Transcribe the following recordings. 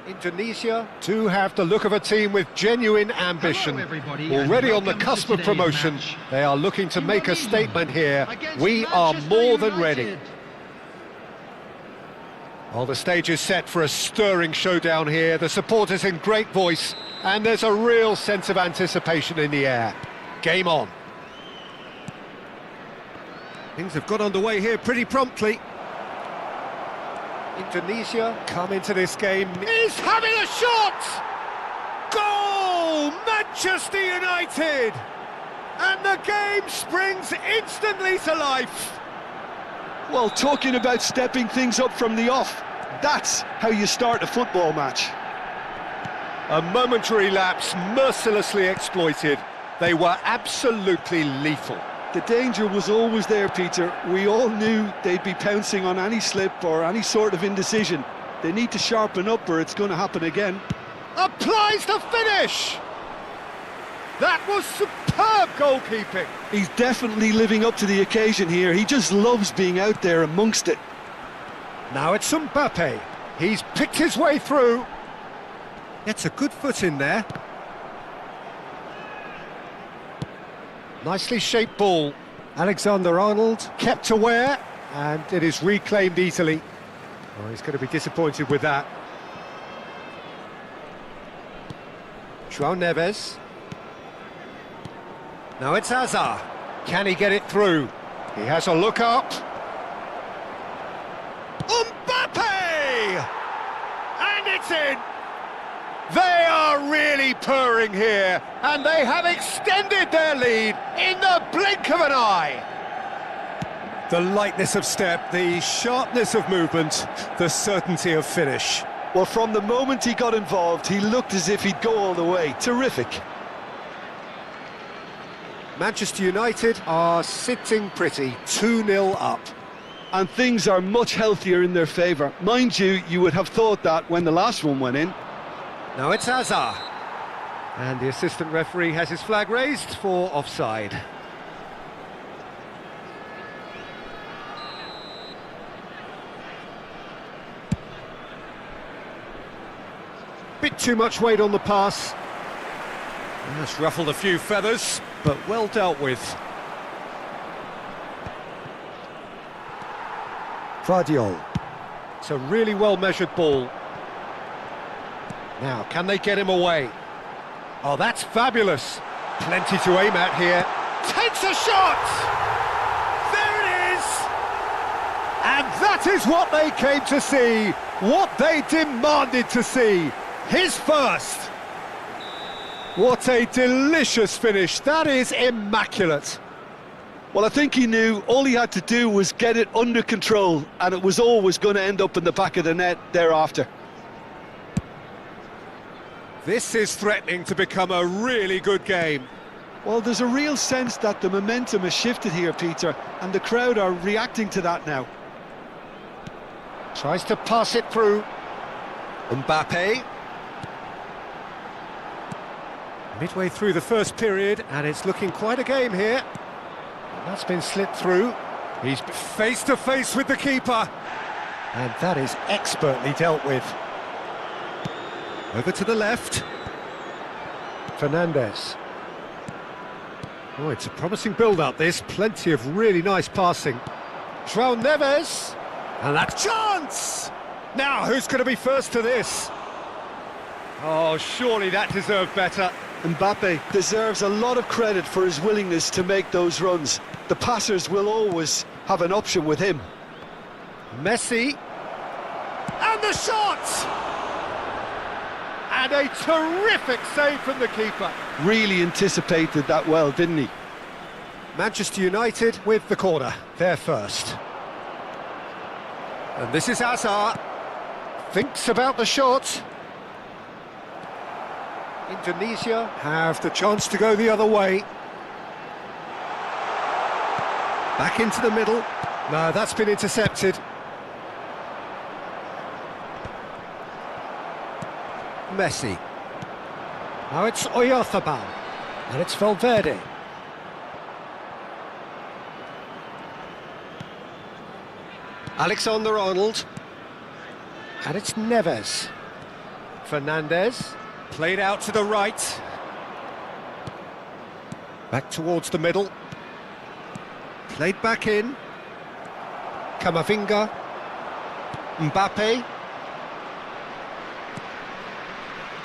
Indonesia do have the look of a team with genuine ambition. Already on the cusp of promotion, they are looking to make a statement here. We are more than ready. Well, the stage is set for a stirring showdown here. The supporters in great voice, and there's a real sense of anticipation in the air. Game on. Things have got underway here pretty promptly. Indonesia come into this game. He's having a shot! Goal! Manchester United! And the game springs instantly to life. Well, talking about stepping things up from the off, that's how you start a football match. A momentary lapse mercilessly exploited. They were absolutely lethal. The danger was always there, Peter. We all knew they'd be pouncing on any slip or any sort of indecision. They need to sharpen up or it's going to happen again. Applies the finish! That was superb goalkeeping. He's definitely living up to the occasion here. He just loves being out there amongst it. Now it's Mbappe. He's picked his way through. Gets a good foot in there. Nicely shaped ball. Alexander-Arnold kept aware, and it is reclaimed easily. Oh, he's going to be disappointed with that. João Neves. Now it's Hazard. Can he get it through? He has a look up. Mbappe! And it's in! They are really purring here, and they have extended their lead in the blink of an eye. The lightness of step, the sharpness of movement, the certainty of finish. Well, from the moment he got involved, he looked as if he'd go all the way. Terrific. Manchester United are sitting pretty, 2-0 up. And things are much healthier in their favour. Mind you, you would have thought that when the last one went in. Now it's Hazard. And the assistant referee has his flag raised for offside. Bit too much weight on the pass. That's ruffled a few feathers, but well dealt with. Vardiol. It's a really well-measured ball. Now, can they get him away? Oh, that's fabulous. Plenty to aim at here. Takes a shot! There it is! And that is what they came to see, what they demanded to see. His first. What a delicious finish. That is immaculate. Well, I think he knew all he had to do was get it under control, and it was always going to end up in the back of the net thereafter. This is threatening to become a really good game. Well, there's a real sense that the momentum has shifted here, Peter, and the crowd are reacting to that now. Tries to pass it through. Mbappe. Midway through the first period, and it's looking quite a game here. That's been slipped through. He's face to face with the keeper. And that is expertly dealt with. Over to the left. Fernandes. Oh, it's a promising build-up, this. Plenty of really nice passing. João Neves. And that chance! Now, who's going to be first to this? Oh, surely that deserved better. Mbappe deserves a lot of credit for his willingness to make those runs. The passers will always have an option with him. Messi. And the shot! And a terrific save from the keeper. Really anticipated that well, didn't he? Manchester United with the corner, they're first. And this is Hazard. Thinks about the shot. Indonesia have the chance to go the other way. Back into the middle. No, that's been intercepted. Messi. Now it's EFOOTBALL. And it's Valverde. Alexander-Arnold. And it's Neves. Fernandez, played out to the right. Back towards the middle. Played back in. Camavinga. Mbappe.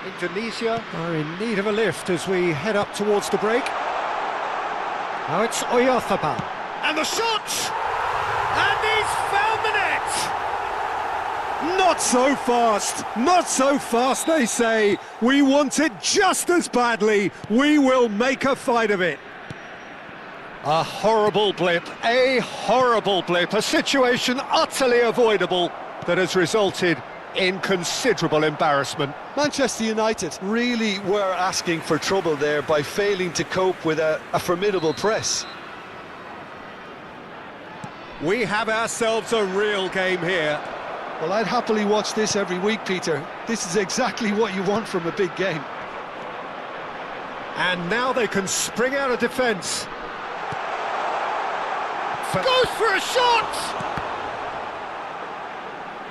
Indonesia are in need of a lift as we head up towards the break. Now it's Oyarzabal. And the shot! And he's found the net! Not so fast, not so fast, they say. We want it just as badly. We will make a fight of it. A horrible blip, a situation utterly avoidable that has resulted in considerable embarrassment. Manchester United really were asking for trouble there by failing to cope with a formidable press. We have ourselves a real game here. Well, I'd happily watch this every week, Peter. This is exactly what you want from a big game. And now they can spring out of defence. Goes for a shot!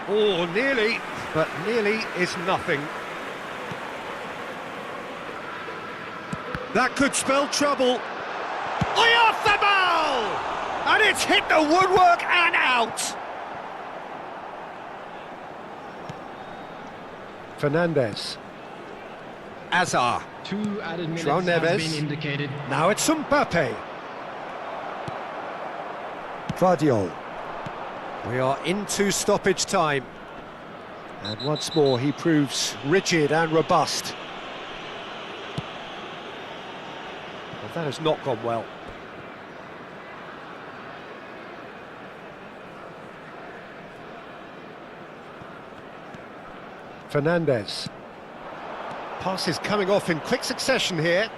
Oh, nearly, but nearly is nothing. That could spell trouble. Oyarzabal! And it's hit the woodwork and out! Fernandez. Azar. 2 added minutes João have Neves. been indicated. Now it's Mbappe. Guardiola. We are into stoppage time. And once more he proves rigid and robust. But that has not gone well. Fernandez. Passes coming off in quick succession here.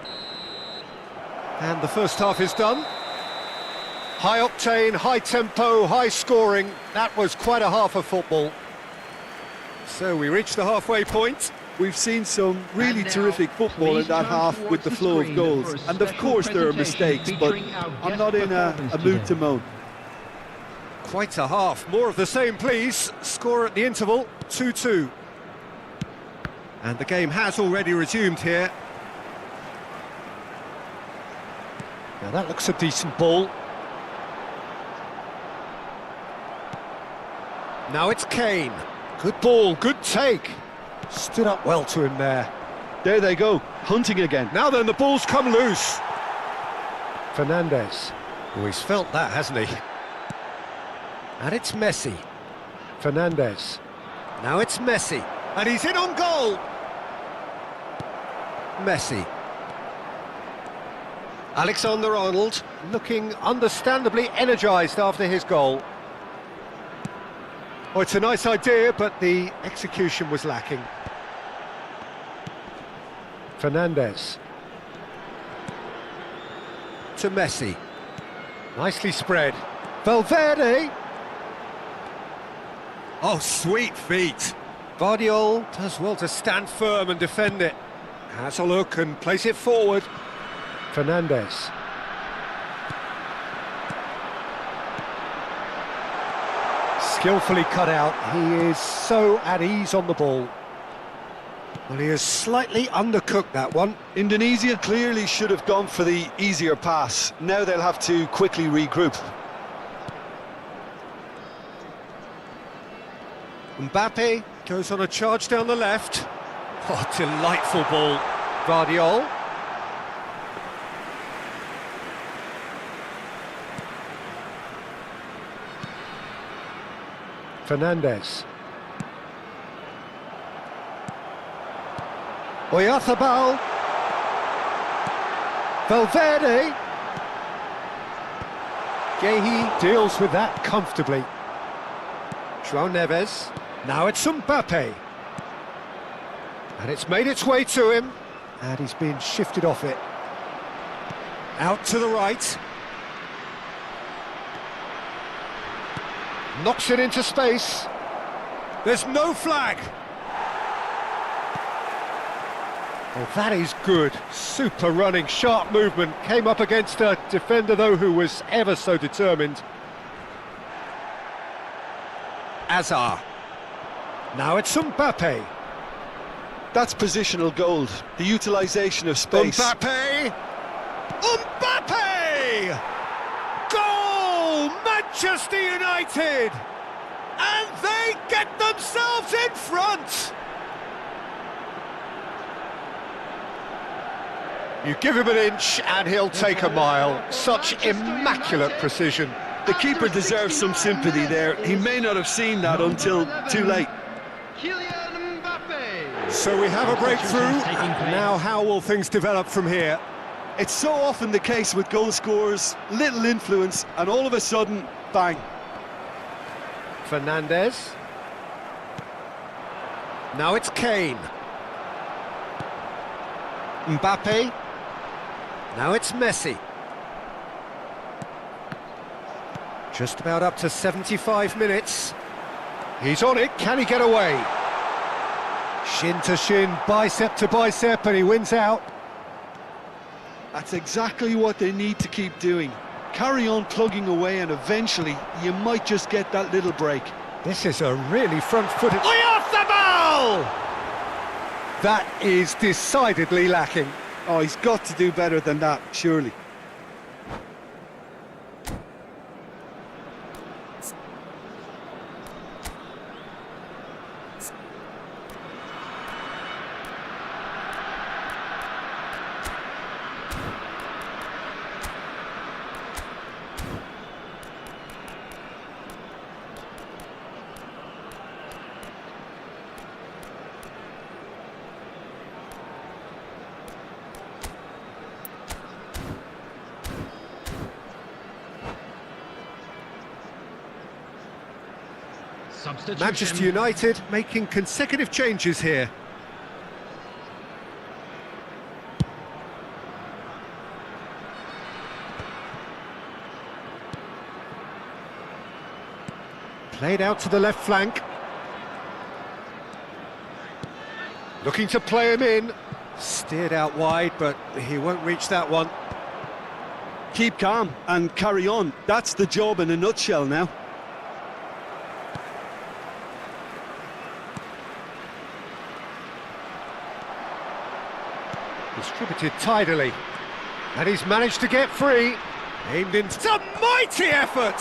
And the first half is done. High octane, high tempo, high scoring. That was quite a half of football. So we reach the halfway point. We've seen some really terrific football in that half with the flow of goals. And of course there are mistakes, but I'm not in a mood to moan. Quite a half. More of the same, please. Score at the interval, 2-2. And the game has already resumed here. Now that looks a decent ball. Now it's Kane. Good ball, good take. Stood up well to him there. There they go, hunting again. Now then, the ball's come loose. Fernandez. Oh, he's felt that, hasn't he? And it's Messi. Fernandez. Now it's Messi. And he's in on goal. Messi. Alexander-Arnold looking understandably energised after his goal. Oh, it's a nice idea, but the execution was lacking. Fernandez. To Messi. Nicely spread. Valverde. Oh, sweet feet. Guardiola does well to stand firm and defend it. Has a look and place it forward. Fernandez. Skillfully cut out. He is so at ease on the ball. Well, he has slightly undercooked that one. Indonesia clearly should have gone for the easier pass. Now they'll have to quickly regroup. Mbappe goes on a charge down the left. Oh, delightful ball. Guardiola. Fernandez. Oyarzabal. Valverde. Gehi deals with that comfortably. João Neves. Now it's Mbappe. And it's made its way to him. And he's been shifted off it. Out to the right. Knocks it into space. There's no flag. Well, that is good. Super running, sharp movement. Came up against a defender, though, who was ever so determined. Azar. Now it's Mbappe. That's positional gold, the utilisation of space. Mbappe! Mbappe! Goal! Manchester United! And they get themselves in front! You give him an inch and he'll take a mile. Such immaculate precision. The keeper deserves some sympathy there. He may not have seen that until too late. So we have a breakthrough. Now how will things develop from here? It's so often the case with goal scorers, little influence, and all of a sudden, bang. Fernandes. Now it's Kane. Mbappe. Now it's Messi. Just about up to 75 minutes. He's on it, can he get away? Shin to shin, bicep to bicep, and he wins out. That's exactly what they need to keep doing. Carry on plugging away and eventually you might just get that little break. This is a really front-footed... Off the ball! That is decidedly lacking. Oh, he's got to do better than that, surely. Manchester United making consecutive changes here. Played out to the left flank. Looking to play him in. Steered out wide, but he won't reach that one. Keep calm and carry on. That's the job in a nutshell now. Distributed tidily, and he's managed to get free. Aimed in. It's a mighty effort!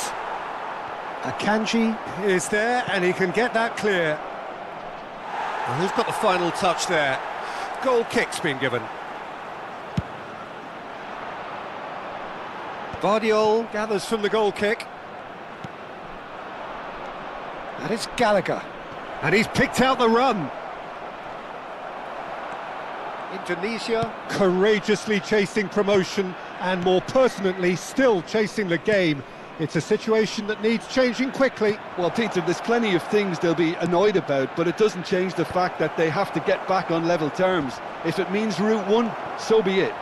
Akanji is there, and he can get that clear. Well, who's got the final touch there? Goal kick's been given. Vardiol gathers from the goal kick. That is Gallagher, and he's picked out the run. Indonesia courageously chasing promotion and more pertinently still chasing the game. It's a situation that needs changing quickly. Well, Peter, there's plenty of things they'll be annoyed about, but it doesn't change the fact that they have to get back on level terms. If it means Route 1, so be it.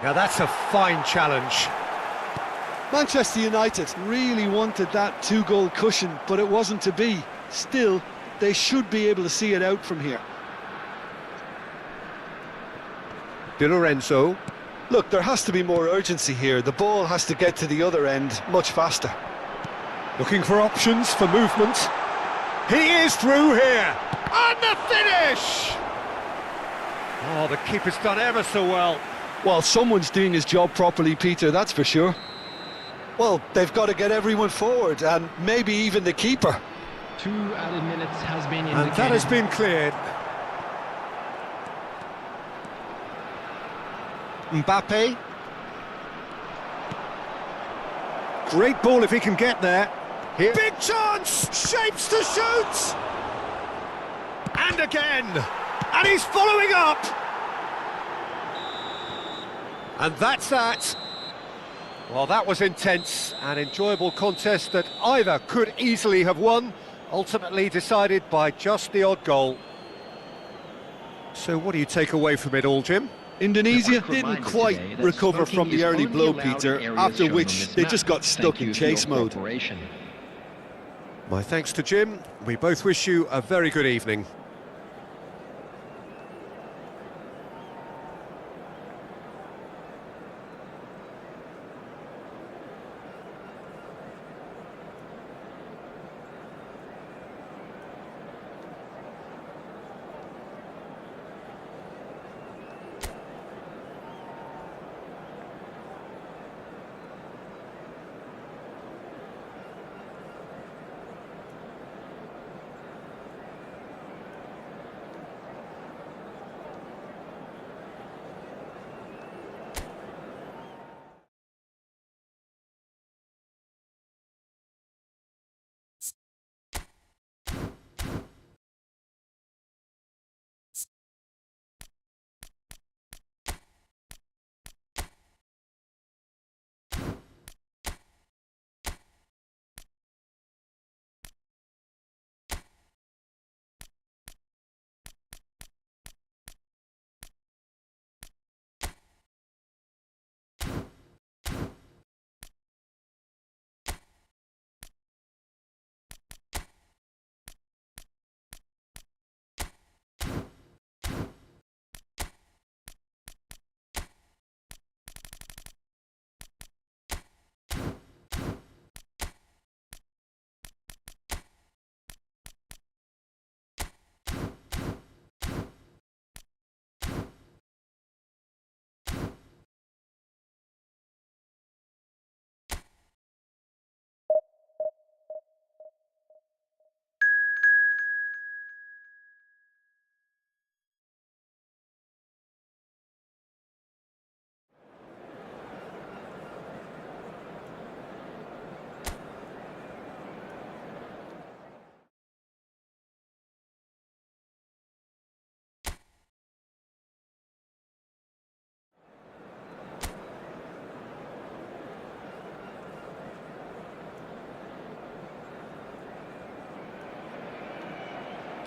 Now that's a fine challenge. Manchester United really wanted that two-goal cushion, but it wasn't to be. Still, they should be able to see it out from here. Di Lorenzo. Look, there has to be more urgency here. The ball has to get to the other end much faster. Looking for options for movement. He is through here. And the finish! Oh, the keeper's done ever so well. Well, someone's doing his job properly, Peter, that's for sure. Well, they've got to get everyone forward, and maybe even the keeper. 2 added minutes has been indicated. And that has been cleared. Mbappe. Great ball if he can get there. Here. Big chance! Shapes to shoot! And again! And he's following up! And that's that. Well, that was intense, an enjoyable contest that either could easily have won, ultimately decided by just the odd goal. So what do you take away from it all, Jim? Indonesia didn't quite recover from the early blow, Peter, after which they just got stuck in chase mode. My thanks to Jim. We both wish you a very good evening.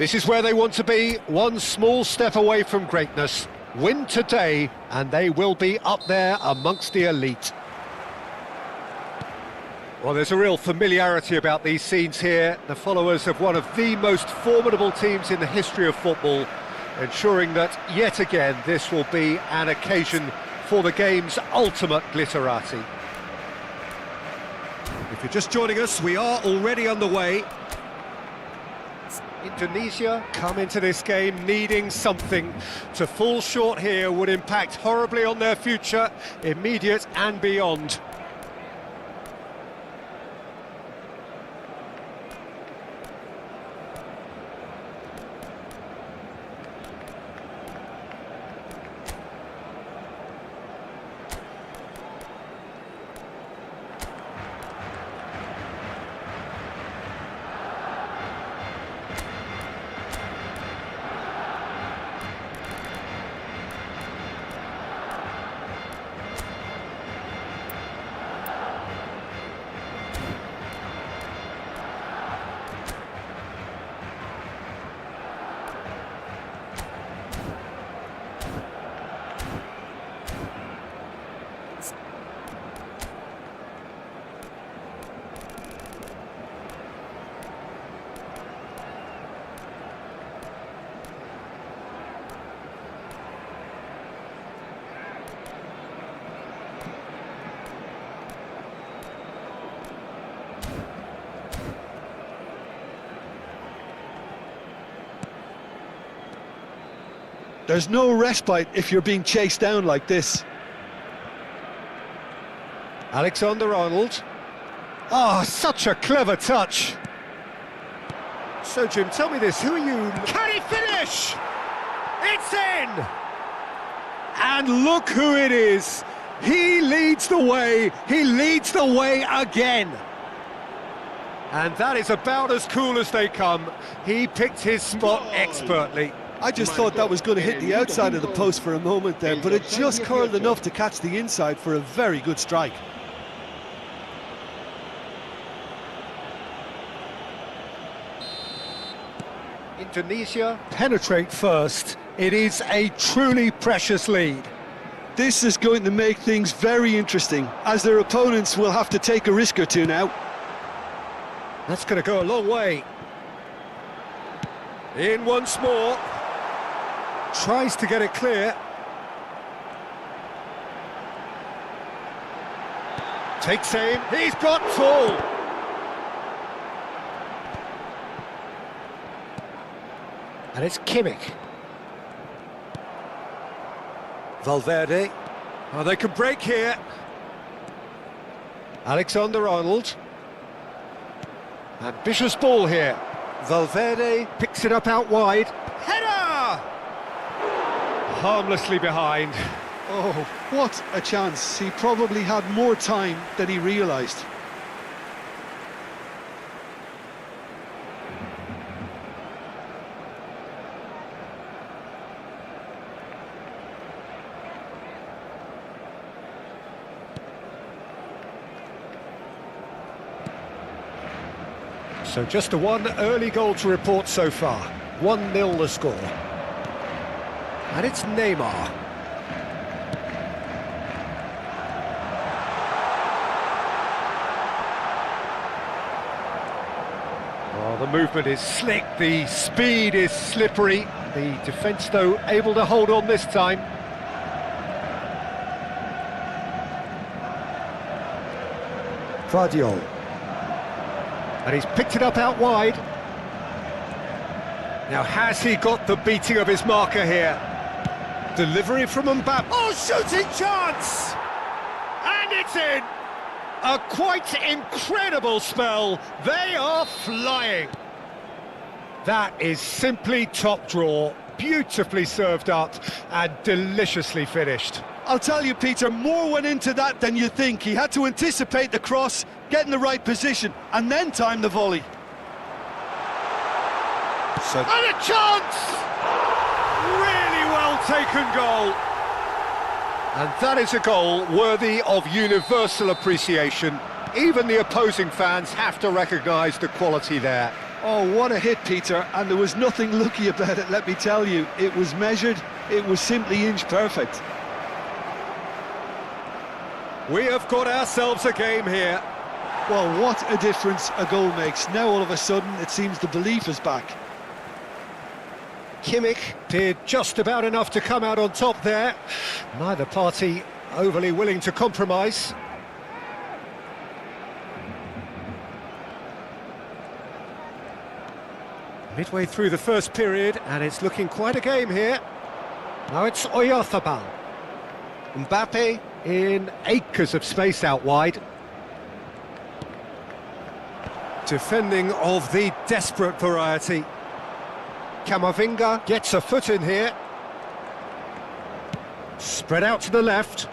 This is where they want to be, one small step away from greatness. Win today, and they will be up there amongst the elite. Well, there's a real familiarity about these scenes here. The followers of one of the most formidable teams in the history of football, ensuring that, yet again, this will be an occasion for the game's ultimate glitterati. If you're just joining us, we are already underway. Indonesia come into this game needing something. To fall short here would impact horribly on their future, immediate and beyond. There's no respite if you're being chased down like this. Alexander-Arnold. Oh, such a clever touch. So, Jim, tell me this, who are you? Can he finish? It's in! And look who it is. He leads the way again. And that is about as cool as they come. He picked his spot expertly. I just thought that was going to hit the outside of the post for a moment there, but it just curled enough to catch the inside for a very good strike. Indonesia penetrate first. It is a truly precious lead. This is going to make things very interesting, as their opponents will have to take a risk or two now. That's going to go a long way. In once more. Tries to get it clear. Takes aim. He's got full. And it's Kimmich. Valverde. Oh, they can break here. Alexander-Arnold. Ambitious ball here. Valverde picks it up out wide. Header! Harmlessly behind. Oh, what a chance. He probably had more time than he realised. So just the one early goal to report so far. 1-0 the score. And it's Neymar. Oh, the movement is slick, the speed is slippery. The defence, though, able to hold on this time. Guardiola. And he's picked it up out wide. Now, has he got the beating of his marker here? Delivery from Mbappe. Oh, shooting chance! And it's in! A quite incredible spell. They are flying. That is simply top draw. Beautifully served up and deliciously finished. I'll tell you, Peter, more went into that than you think. He had to anticipate the cross, get in the right position, and then time the volley. And a chance! Really well taken goal. And that is a goal worthy of universal appreciation. Even the opposing fans have to recognise the quality there. Oh, what a hit, Peter, and there was nothing lucky about it, let me tell you. It was measured, it was simply inch perfect. We have got ourselves a game here. Well, what a difference a goal makes. Now all of a sudden it seems the belief is back. Kimmich did just about enough to come out on top there. Neither party overly willing to compromise. Midway through the first period, and it's looking quite a game here. Now it's EFOOTBALL. Mbappe in acres of space out wide. Defending of the desperate variety. Camavinga gets a foot in here. Spread out to the left.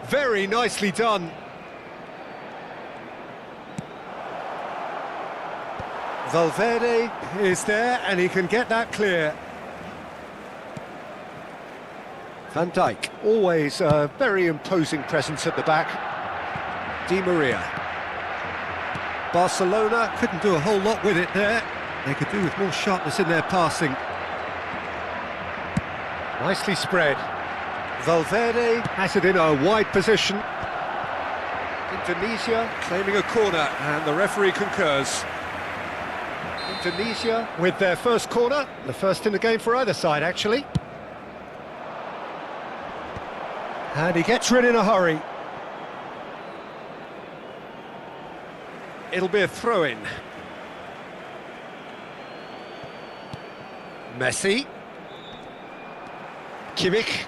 Very nicely done. Valverde is there and he can get that clear. Van Dijk, always a very imposing presence at the back. Di Maria. Barcelona couldn't do a whole lot with it there. They could do with more sharpness in their passing. Nicely spread. Valverde has it in a wide position. Indonesia claiming a corner and the referee concurs. Indonesia with their first corner, the first in the game for either side actually. And he gets rid in a hurry. It'll be a throw-in. Messi. Kimmich.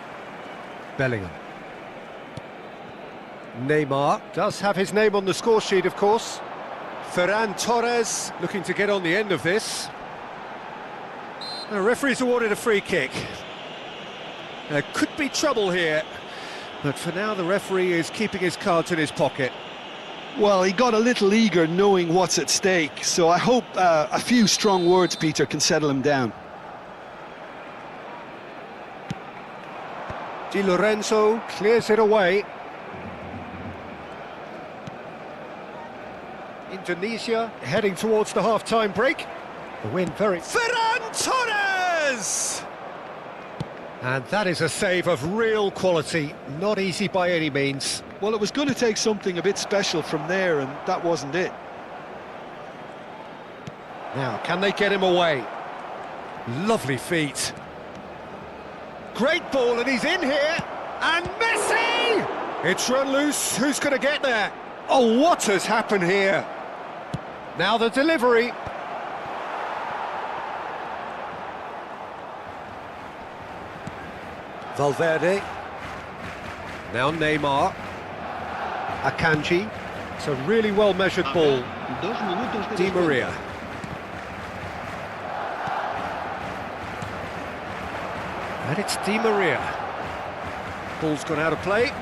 Bellingham. Neymar does have his name on the score sheet, of course. Ferran Torres looking to get on the end of this. The referee's awarded a free kick. There could be trouble here, but for now the referee is keeping his cards in his pocket. Well, he got a little eager knowing what's at stake, so I hope a few strong words, Peter, can settle him down. Di Lorenzo clears it away. Indonesia heading towards the half-time break. The win very... Ferran Torres! And that is a save of real quality, not easy by any means. Well, it was going to take something a bit special from there, and that wasn't it. Now, can they get him away? Lovely feet. Great ball, and he's in here. And Messi! It's run loose. Who's going to get there? Oh, what has happened here? Now the delivery. Valverde. Now Neymar. Akanji. It's a really well-measured ball. Di Maria. And it's Di Maria. Ball's gone out of play.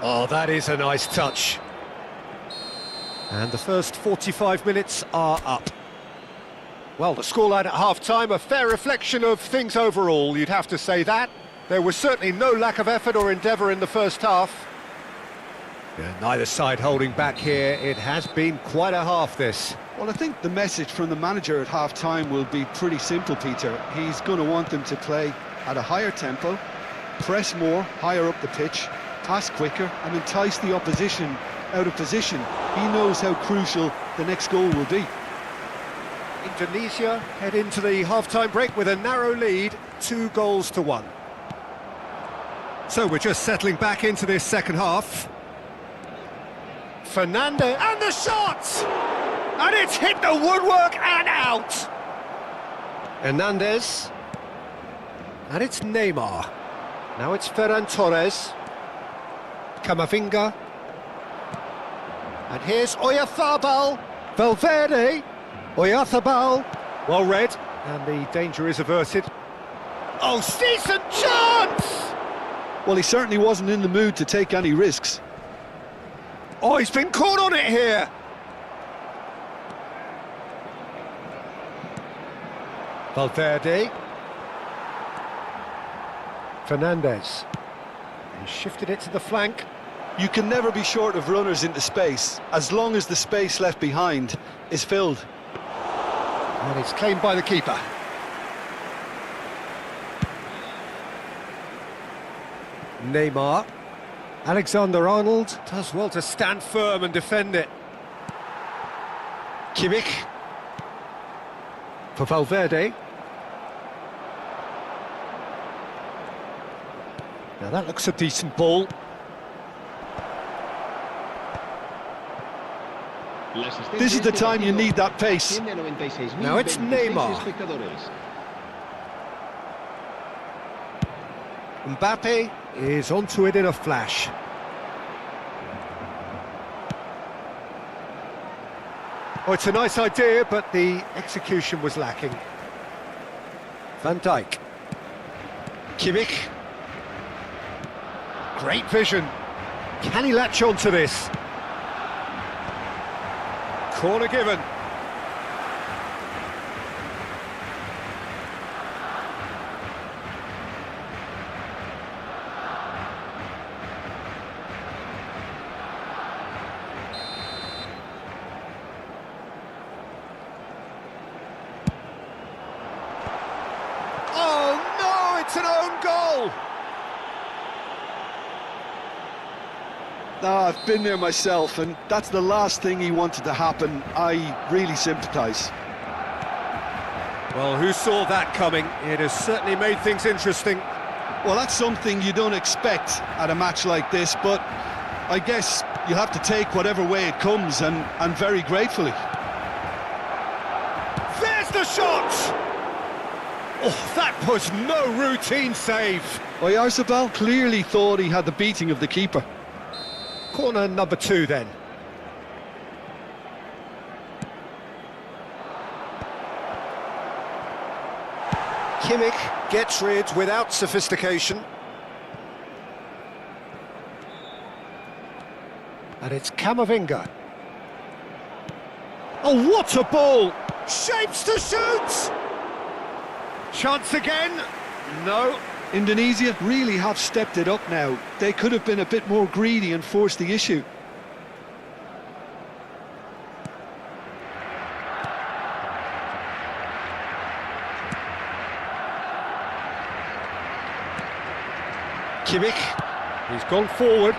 Oh, that is a nice touch. And the first 45 minutes are up. Well, the scoreline at half-time, a fair reflection of things overall, you'd have to say that. There was certainly no lack of effort or endeavour in the first half. Yeah, neither side holding back here. It has been quite a half, this. Well, I think the message from the manager at half-time will be pretty simple, Peter. He's going to want them to play at a higher tempo, press more, higher up the pitch, pass quicker, and entice the opposition out of position. He knows how crucial the next goal will be. Indonesia head into the half-time break with a narrow lead, 2-1. So we're just settling back into this second half. Fernandez, and the shot! And it's hit the woodwork and out! Hernandez. And it's Neymar. Now it's Ferran Torres. Camavinga. And here's EFOOTBALL. Valverde. EFOOTBALL. Well read. And the danger is averted. Oh, decent chance! Well, he certainly wasn't in the mood to take any risks. Oh, he's been caught on it here. Valverde. Fernandez. He shifted it to the flank. You can never be short of runners into space, as long as the space left behind is filled. And it's claimed by the keeper. Neymar. Alexander-Arnold does well to stand firm and defend it. Kimmich. For Valverde. Now that looks a decent ball. This is the time you need that pace. Now it's Neymar. Mbappe is onto it in a flash. Oh, it's a nice idea, but the execution was lacking. Van Dijk. Kimmich. Great vision. Can he latch on to this? Corner given. Oh no, it's an own goal! I've been there myself, and that's the last thing he wanted to happen. I really sympathise. Well, who saw that coming? It has certainly made things interesting. Well, that's something you don't expect at a match like this, but I guess you have to take whatever way it comes, and very gratefully. There's the shot! Oh, that was no routine save. Oyarzabal clearly thought he had the beating of the keeper. Corner number 2 then. Kimmich gets rid without sophistication. And it's Camavinga. Oh, what a ball! Shapes to shoot! Chance again? No. Indonesia really have stepped it up now. They could have been a bit more greedy and forced the issue. Kimmich, he's gone forward.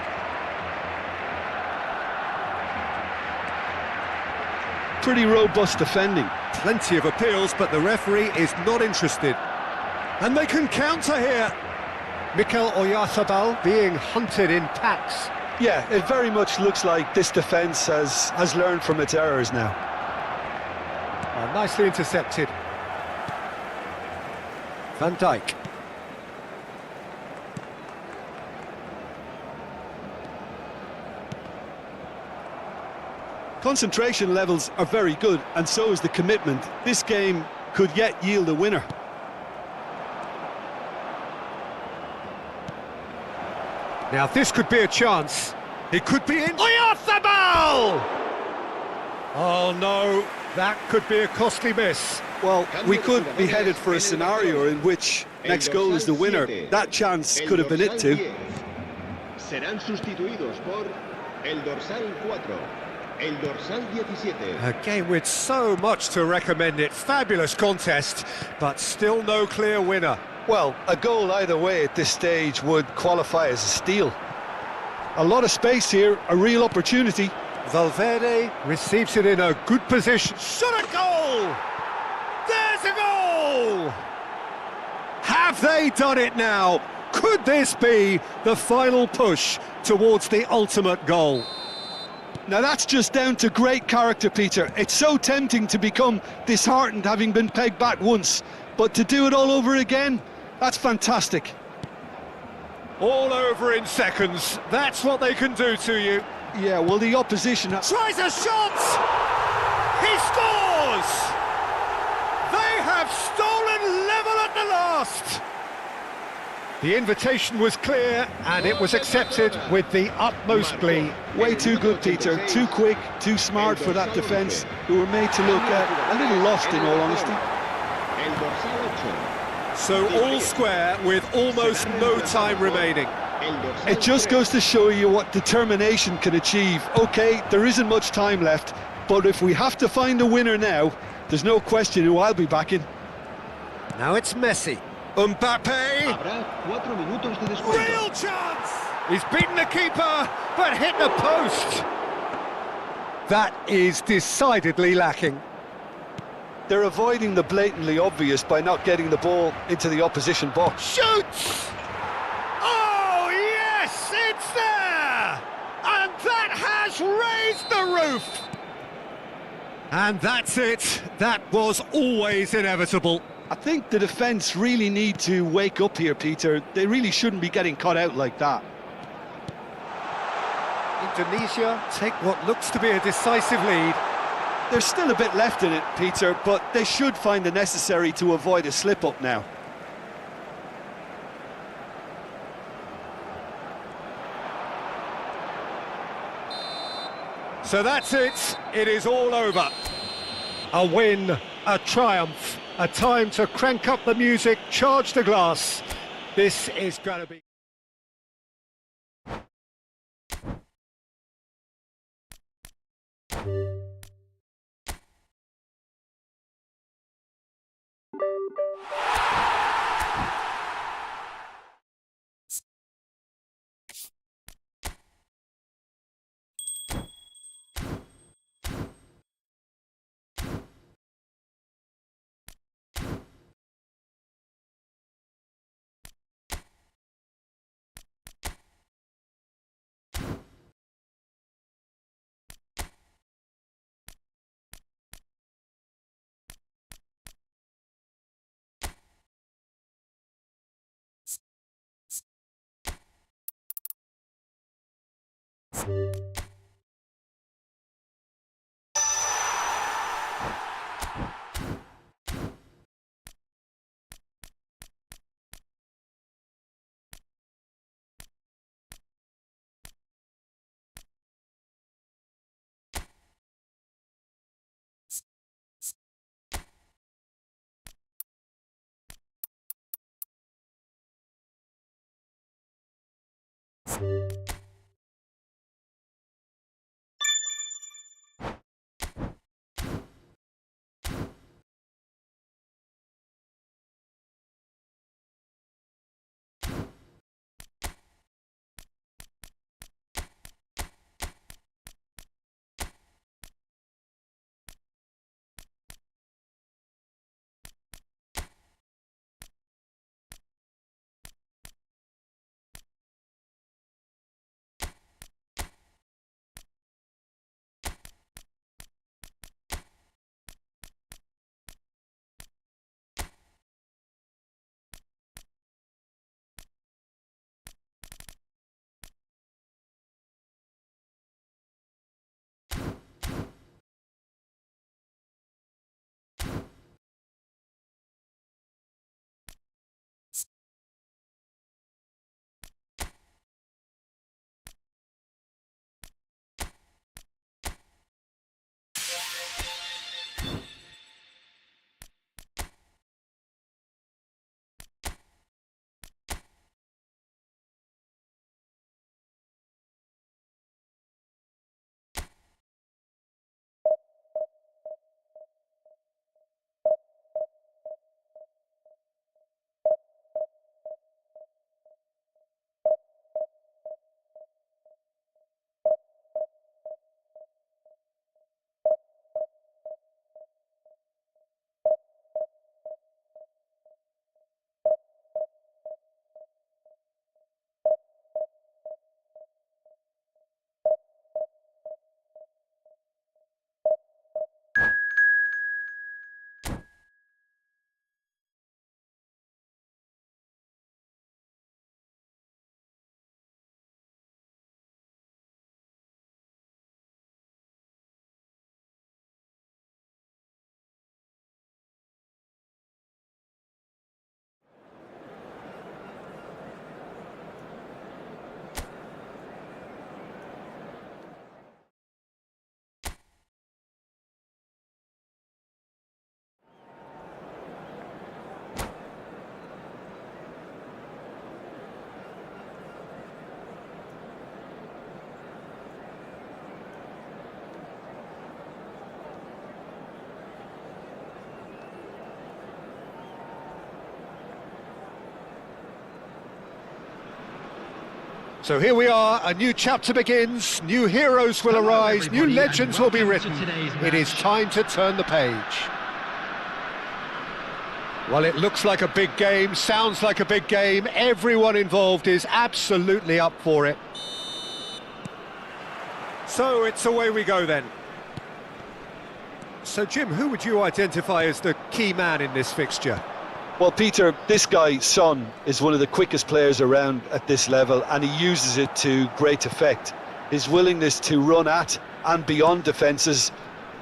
Pretty robust defending. Plenty of appeals, but the referee is not interested. And they can counter here. Mikel Oyarzabal being hunted in packs. Yeah, it very much looks like this defence has learned from its errors now. Oh, nicely intercepted. Van Dijk. Concentration levels are very good, and so is the commitment. This game could yet yield a winner. Now this could be a chance. It could be in. Oyarzabal! Oh no, that could be a costly miss. Well, we could be headed for a scenario in which next goal is the winner. That chance could have been it too. Serán sustituidos por el dorsal 4, el dorsal 17. A game with so much to recommend it. Fabulous contest, but still no clear winner. Well, a goal either way at this stage would qualify as a steal. A lot of space here, a real opportunity. Valverde receives it in a good position. Shot a goal! There's a goal! Have they done it now? Could this be the final push towards the ultimate goal? Now that's just down to great character, Peter. It's so tempting to become disheartened having been pegged back once, but to do it all over again, that's fantastic. All over in seconds. That's what they can do to you. Yeah, well, the opposition... Tries a shot! He scores! They have stolen level at the last! The invitation was clear, and it was accepted with the utmost glee. Way too good, Peter. Too quick, too smart for that defence, who were made to look a little lost, in all honesty. El dorsal 8. So all square with almost no time remaining. It just goes to show you what determination can achieve. Okay, there isn't much time left, but if we have to find a winner now, there's no question who I'll be backing. Now it's Messi. Mbappe. Habrá 4 minutos de descuento. Real chance! He's beaten the keeper, but hit the post. That is decidedly lacking. They're avoiding the blatantly obvious by not getting the ball into the opposition box. Shoots! Oh, yes, it's there! And that has raised the roof! And that's it. That was always inevitable. I think the defence really need to wake up here, Peter. They really shouldn't be getting caught out like that. Indonesia take what looks to be a decisive lead. There's still a bit left in it, Peter, but they should find the necessary to avoid a slip-up now. So that's it. It is all over. A win, a triumph, a time to crank up the music, charge the glass. This is going to be... So here we are, a new chapter begins, new heroes will arise, new everybody, legends and will be welcome written. to today's It is match. time to turn the page. Well, it looks like a big game, sounds like a big game, everyone involved is absolutely up for it. So it's away we go then. So Jim, who would you identify as the key man in this fixture? Well, Peter, this guy, Son, is one of the quickest players around at this level, and he uses it to great effect. His willingness to run at and beyond defences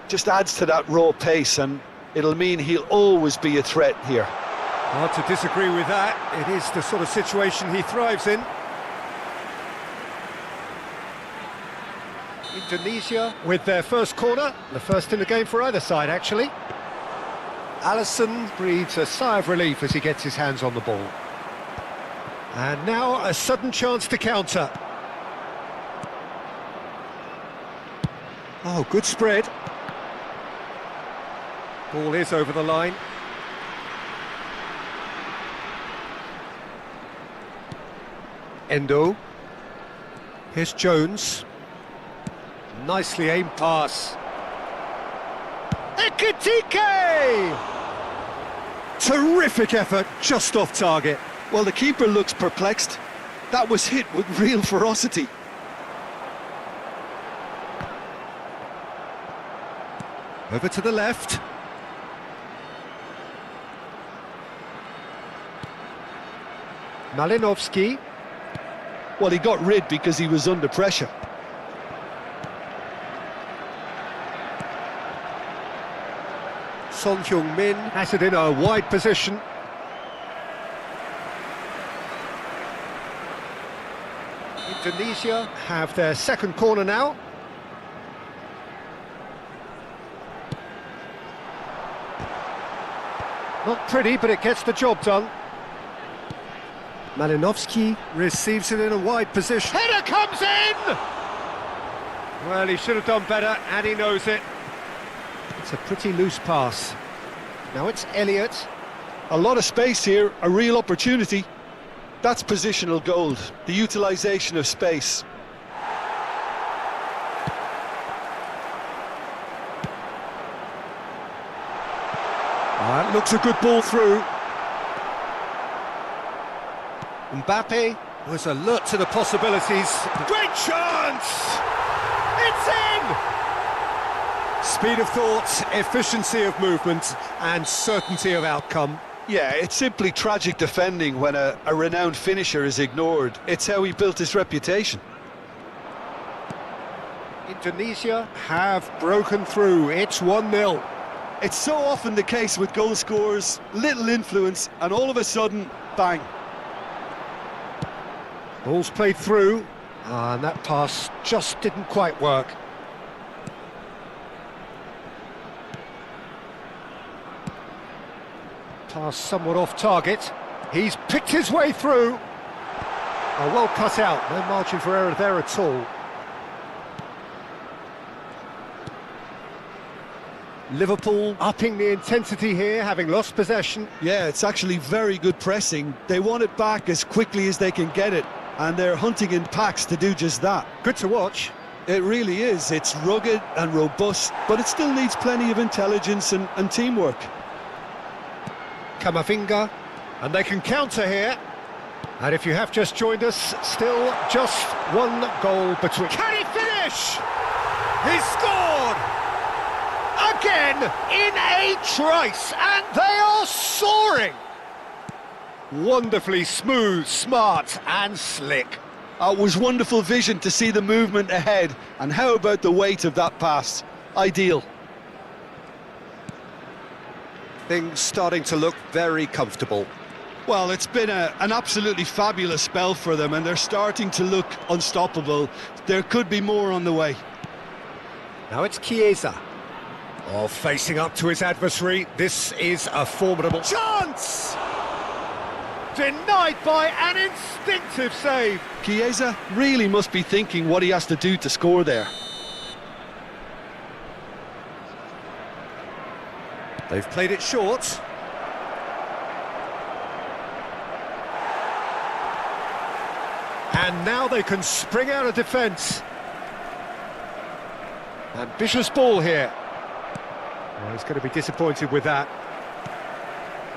just adds to that raw pace, and it'll mean he'll always be a threat here. Hard to disagree with that. It is the sort of situation he thrives in. Indonesia with their first corner, the first in the game for either side, actually. Alisson breathes a sigh of relief as he gets his hands on the ball. And now a sudden chance to counter. Oh, good spread. Ball is over the line. Endo. Here's Jones. Nicely aimed pass. Ekitike! Terrific effort, just off target. Well, the keeper looks perplexed. That was hit with real ferocity. Over to the left. Malinovsky. Well, he got rid because he was under pressure. Son Heung-min has it in a wide position. Indonesia have their second corner now. Not pretty, but it gets the job done. Malinovsky receives it in a wide position. Header comes in! Well, he should have done better, and he knows it. It's a pretty loose pass. Now it's Elliott. A lot of space here, a real opportunity. That's positional gold, the utilisation of space. That looks a good ball through. Mbappe was alert to the possibilities. Great chance! It's in! Speed of thought, efficiency of movement, and certainty of outcome. Yeah, it's simply tragic defending when a renowned finisher is ignored. It's how he built his reputation. Indonesia have broken through. It's 1-0. It's so often the case with goal scorers, little influence, and all of a sudden, bang. Ball's played through, and that pass just didn't quite work. Pass somewhat off target. He's picked his way through. Oh, well cut out, no margin for error there at all. Liverpool upping the intensity here, having lost possession. Yeah, it's actually very good pressing. They want it back as quickly as they can get it, and they're hunting in packs to do just that. Good to watch. It really is. It's rugged and robust, but it still needs plenty of intelligence and teamwork. Kamavinga, and they can counter here. And if you have just joined us, still just one goal between. Can he finish? He scored! Again, in a trice, and they are soaring! Wonderfully smooth, smart and slick. It was wonderful vision to see the movement ahead, and how about the weight of that pass? Ideal. Things starting to look very comfortable. Well, it's been an absolutely fabulous spell for them, and they're starting to look unstoppable. There could be more on the way. Now it's Chiesa. Oh, facing up to his adversary. This is a formidable chance! Denied by an instinctive save. Chiesa really must be thinking what he has to do to score there. They've played it short. And now they can spring out of defence. Ambitious ball here. Well, he's going to be disappointed with that.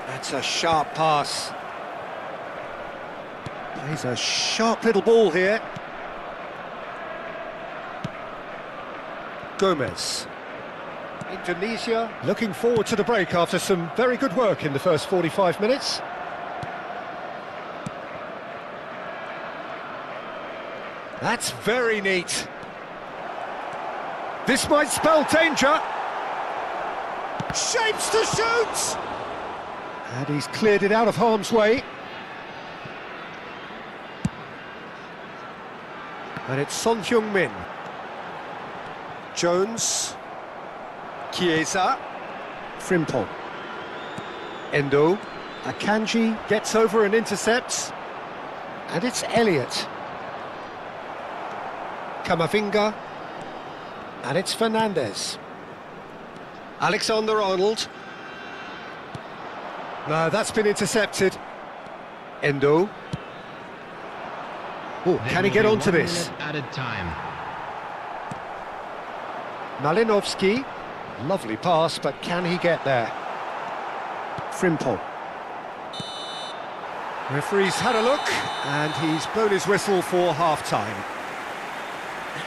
That's a sharp pass. Plays a sharp little ball here. Gomez. Indonesia looking forward to the break after some very good work in the first 45 minutes. That's very neat. This might spell danger. Shapes to shoot! And he's cleared it out of harm's way. And it's Son Heung-min. Jones. Chiesa. Frimpong. Endo. Akanji gets over and intercepts. And it's Elliott. Camavinga. And it's Fernandez. Alexander-Arnold. No, that's been intercepted. Endo. Oh, can he get onto this? Added time. Malinovsky. Lovely pass, but can he get there? Frimpong. Referee's had a look, and he's blown his whistle for half-time.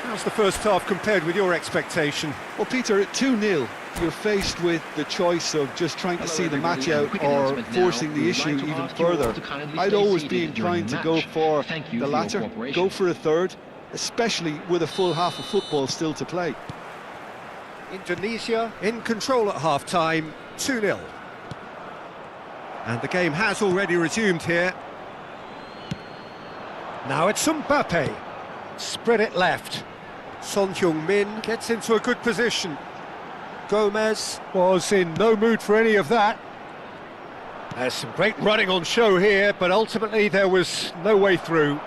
How's the first half compared with your expectation? Well, Peter, at 2-0, you're faced with the choice of just trying to see the match out or forcing the issue even further. I'd always be inclined to go for the latter, go for a third, especially with a full half of football still to play. Indonesia in control at half-time, 2-0. And the game has already resumed here. Now it's Mbappe. Spread it left. Son Heung-min gets into a good position. Gomez was in no mood for any of that. There's some great running on show here, but ultimately there was no way through.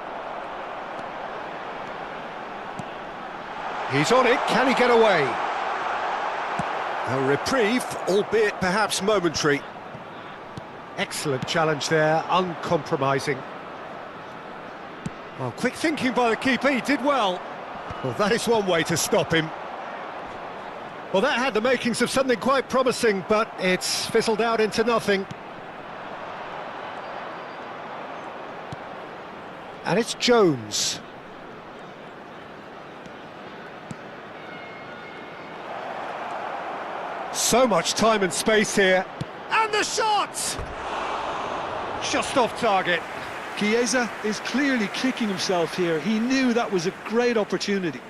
He's on it, can he get away? A reprieve, albeit perhaps momentary. Excellent challenge there, uncompromising. Well, quick thinking by the keeper, he did well. Well, that is one way to stop him. Well, that had the makings of something quite promising, but it's fizzled out into nothing. And it's Jones. So much time and space here. And the shot! Just off target. Chiesa is clearly kicking himself here. He knew that was a great opportunity.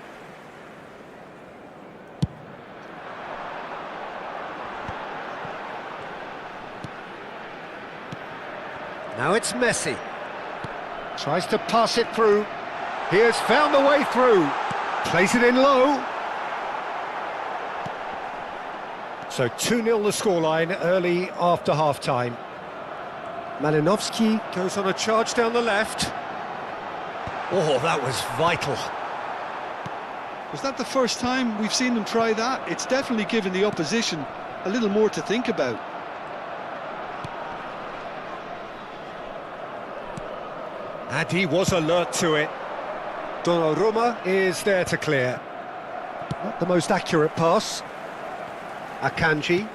Now it's Messi. Tries to pass it through. He has found the way through. Plays it in low. So 2-0 the scoreline early after half-time. Malinovsky goes on a charge down the left. Oh, that was vital. Was that the first time we've seen them try that? It's definitely given the opposition a little more to think about. And he was alert to it. Donnarumma is there to clear. Not the most accurate pass. Akanji.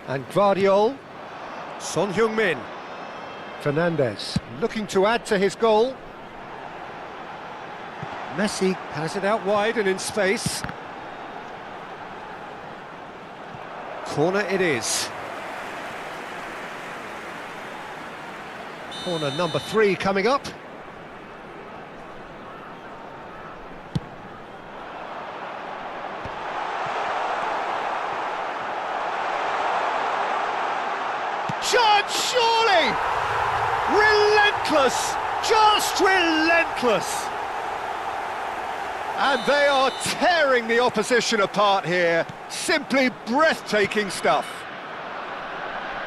And Gvardiol. Son Heung-min. Fernandez looking to add to his goal. Messi has it out wide and in space. Corner it is. Corner number 3 coming up. Shot, surely! Relentless! Just relentless! And they are tearing the opposition apart here. Simply breathtaking stuff.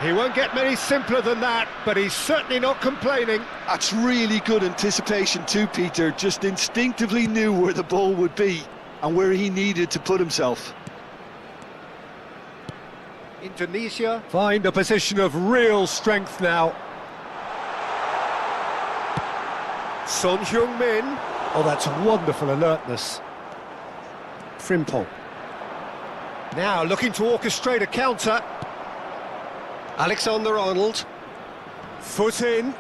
He won't get many simpler than that, but he's certainly not complaining. That's really good anticipation too, Peter. Just instinctively knew where the ball would be and where he needed to put himself. Indonesia find a position of real strength now. Son Heung-min. Oh, that's wonderful alertness. Frimpong. Now looking to orchestrate a counter. Alexander-Arnold. Foot in.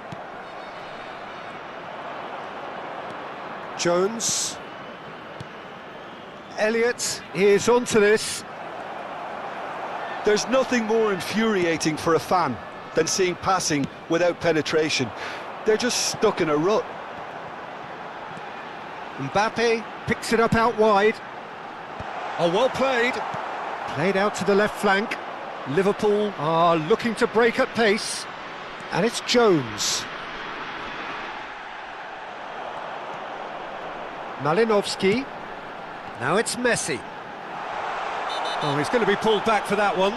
Jones. Elliott is onto this. There's nothing more infuriating for a fan than seeing passing without penetration. They're just stuck in a rut. Mbappe picks it up out wide. Oh, well played. Played out to the left flank. Liverpool are looking to break at pace. And it's Jones. Malinovsky. Now it's Messi. Oh, he's going to be pulled back for that one.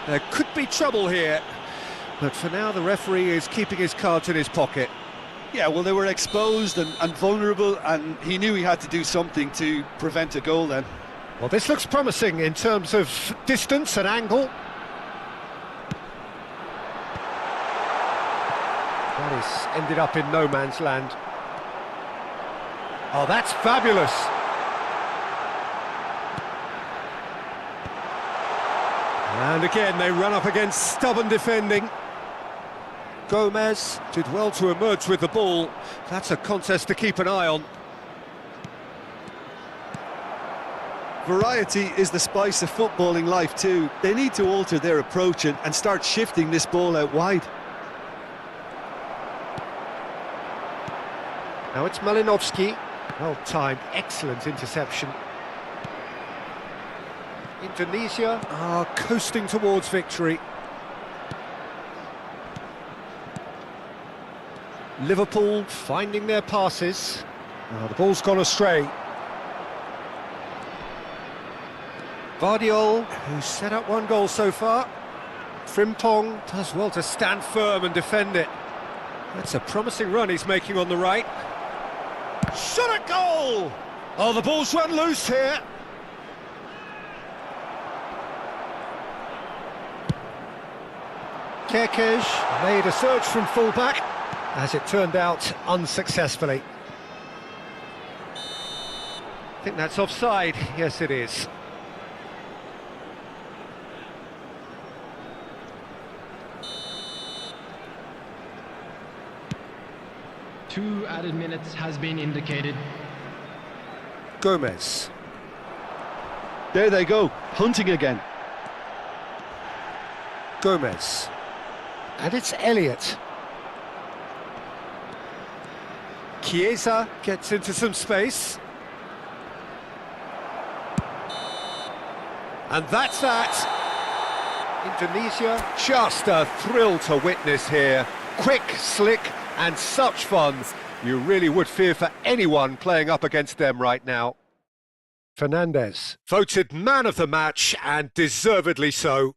There could be trouble here. But for now, the referee is keeping his cards in his pocket. Yeah, well, they were exposed and vulnerable, and he knew he had to do something to prevent a goal then. Well, this looks promising in terms of distance and angle. That is ended up in no man's land. Oh, that's fabulous. And again, they run up against stubborn defending. Gomez did well to emerge with the ball. That's a contest to keep an eye on. Variety is the spice of footballing life too. They need to alter their approach and start shifting this ball out wide. Now it's Malinovsky. Well timed, excellent interception. Indonesia are coasting towards victory. Liverpool finding their passes. Oh, the ball's gone astray. Vardiol, who's set up one goal so far. Frimpong does well to stand firm and defend it. That's a promising run he's making on the right. Shot at goal! Oh, the ball's run loose here. Kerkez made a surge from full-back, as it turned out unsuccessfully. I think that's offside. Yes, it is. Two added minutes has been indicated. Gomez. There they go, hunting again. Gomez. And it's Elliott. Chiesa gets into some space. And that's that. Indonesia, just a thrill to witness here. Quick, slick, and such fun. You really would fear for anyone playing up against them right now. Fernandes, voted man of the match, and deservedly so.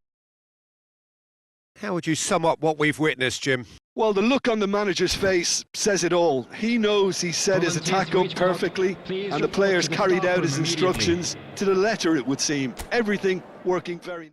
How would you sum up what we've witnessed, Jim? Well, the look on the manager's face says it all. He knows he set his attack up perfectly, and the players carried out his instructions to the letter, it would seem. Everything working very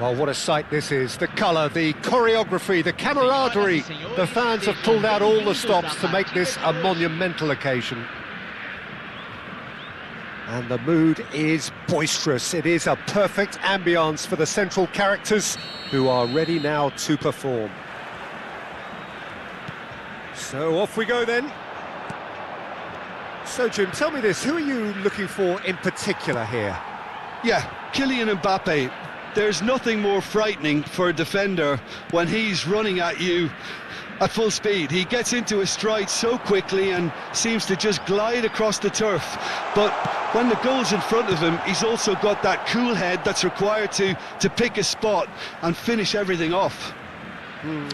Well, what a sight this is. The colour, the choreography, the camaraderie. The fans have pulled out all the stops to make this a monumental occasion. And the mood is boisterous. It is a perfect ambience for the central characters who are ready now to perform. So off we go then. So Jim, tell me this, who are you looking for in particular here? Yeah, Kylian Mbappe. There's nothing more frightening for a defender when he's running at you at full speed. He gets into his stride so quickly and seems to just glide across the turf. But when the goal's in front of him, he's also got that cool head that's required to pick a spot and finish everything off.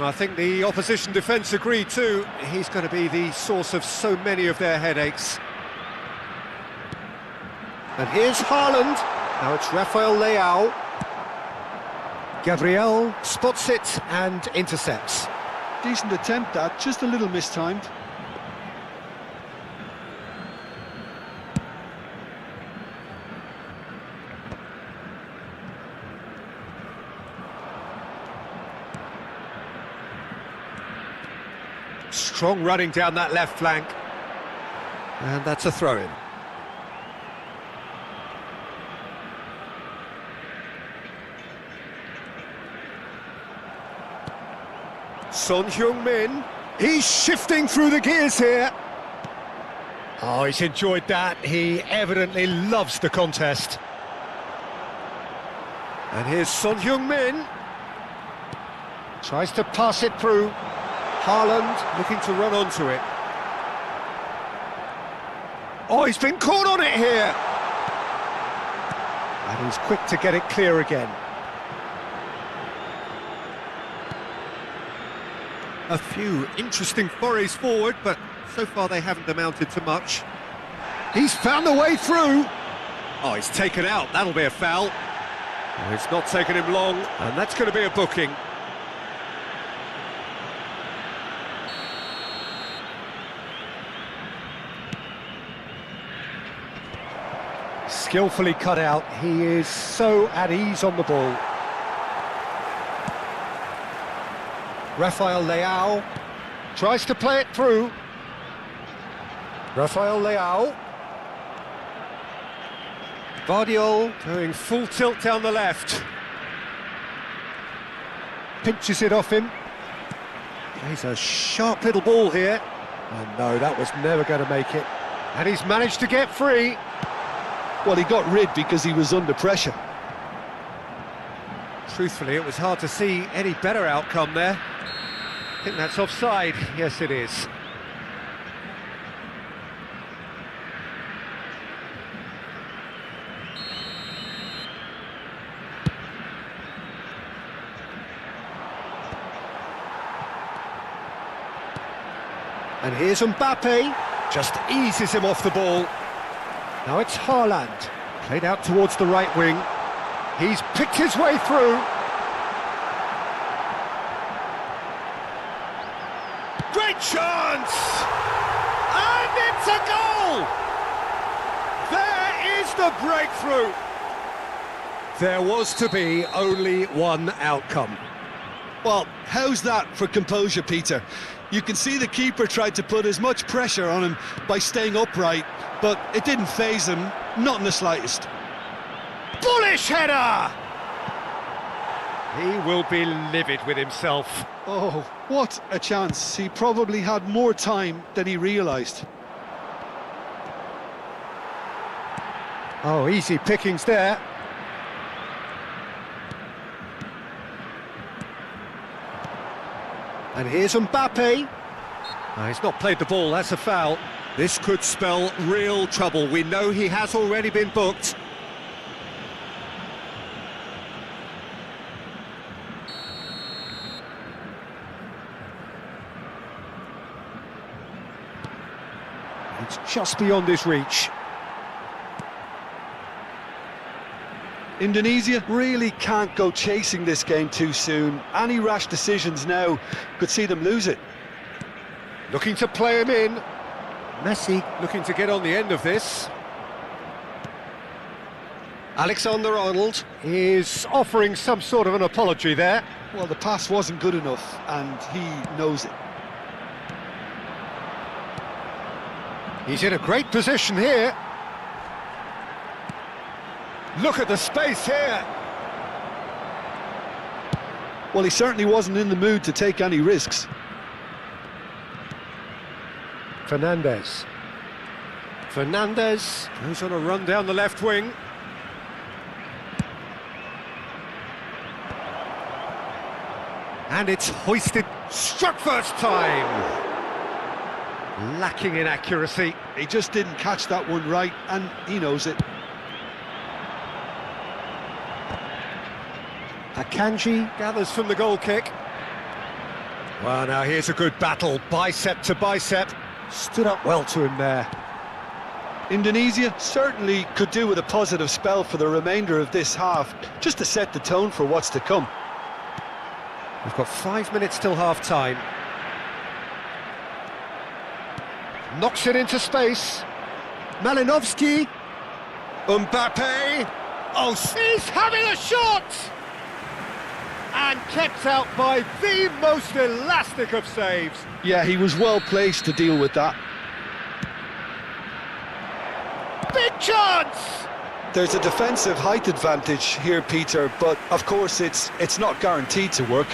I think the opposition defence agree too. He's going to be the source of so many of their headaches. And here's Haaland. Now it's Rafael Leao. Gabriel spots it and intercepts. Decent attempt, that, just a little mistimed. Strong running down that left flank. And that's a throw-in. Son Heung-min, he's shifting through the gears here. Oh, he's enjoyed that. He evidently loves the contest. And here's Son Heung-min. Tries to pass it through. Haaland looking to run onto it. Oh, he's been caught on it here. And he's quick to get it clear again. A few interesting forays forward, but so far they haven't amounted to much. He's found the way through. Oh, he's taken out. That'll be a foul. Oh, it's not taken him long, and that's going to be a booking. Skillfully cut out. He is so at ease on the ball. Rafael Leao tries to play it through. Rafael Leao. Vardiol doing full tilt down the left. Pinches it off him. He's a sharp little ball here. And no, that was never going to make it. And he's managed to get free. Well, he got rid because he was under pressure. Truthfully, it was hard to see any better outcome there. I think that's offside. Yes, it is. And here's Mbappe. Just eases him off the ball. Now it's Haaland. Played out towards the right wing. He's picked his way through. Great chance! And it's a goal! There is the breakthrough! There was to be only one outcome. Well, how's that for composure, Peter? You can see the keeper tried to put as much pressure on him by staying upright, but it didn't faze him, not in the slightest. Bullish header! He will be livid with himself. Oh, what a chance. He probably had more time than he realised. Oh, easy pickings there. And here's Mbappe. Oh, he's not played the ball, that's a foul. This could spell real trouble. We know he has already been booked. It's just beyond his reach. Indonesia really can't go chasing this game too soon. Any rash decisions now could see them lose it. Looking to play him in. Messi looking to get on the end of this. Alexander-Arnold is offering some sort of an apology there. Well, the pass wasn't good enough, and he knows it. He's in a great position here. Look at the space here. Well, he certainly wasn't in the mood to take any risks. Fernandez goes on a run down the left wing. And it's hoisted, struck first time. Lacking in accuracy. He just didn't catch that one right, and he knows it. Akanji gathers from the goal kick. Well, now here's a good battle, bicep to bicep. Stood up well to him there. Indonesia certainly could do with a positive spell for the remainder of this half, just to set the tone for what's to come. We've got 5 minutes till half-time. Knocks it into space. Malinovsky. Mbappe. Oh, he's having a shot! And kept out by the most elastic of saves. Yeah, he was well placed to deal with that. Big chance! There's a defensive height advantage here, Peter, but of course it's not guaranteed to work.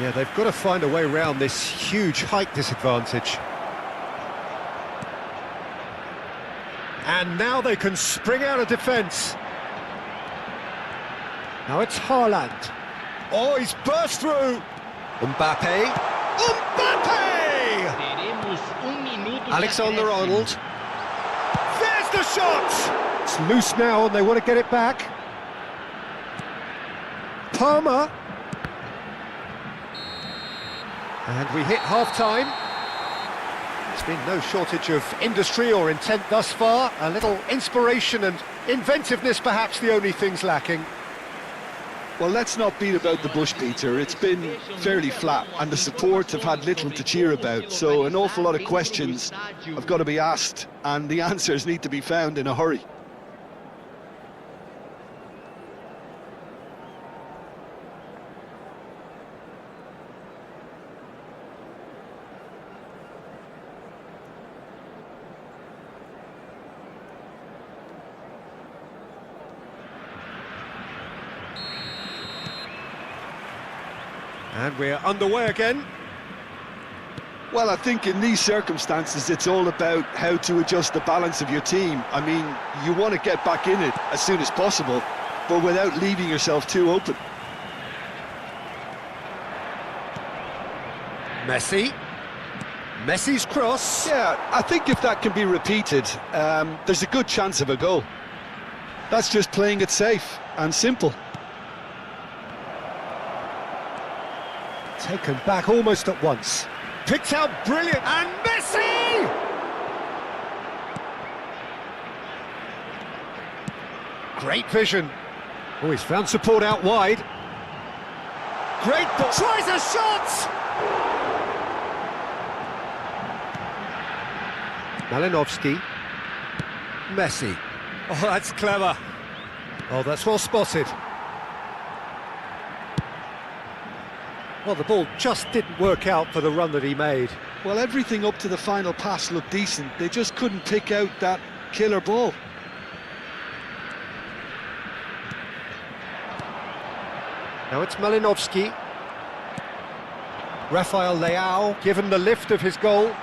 Yeah, they've got to find a way around this huge height disadvantage. And now they can spring out of defence. Now it's Haaland. Oh, he's burst through. Mbappe. Alexander-Arnold. There's the shot! It's loose now and they want to get it back. Palmer. And we hit half-time. There's been no shortage of industry or intent thus far. A little inspiration and inventiveness, perhaps the only things lacking. Well, let's not beat about the bush, Peter. It's been fairly flat, and the support have had little to cheer about, so an awful lot of questions have got to be asked, and the answers need to be found in a hurry. And we're underway again. Well, I think in these circumstances, it's all about how to adjust the balance of your team. I mean, you want to get back in it as soon as possible, but without leaving yourself too open. Messi's cross. Yeah, I think if that can be repeated, there's a good chance of a goal. That's just playing it safe and simple. Taken back almost at once. Picked out brilliant, and Messi! Great vision. Oh, he's found support out wide. Great ball. Tries a shot! Malinovsky. Messi. Oh, that's clever. Oh, that's well spotted. Well, the ball just didn't work out for the run that he made. Well, everything up to the final pass looked decent. They just couldn't pick out that killer ball. Now it's Malinovsky. Rafael Leao given the lift of his goal.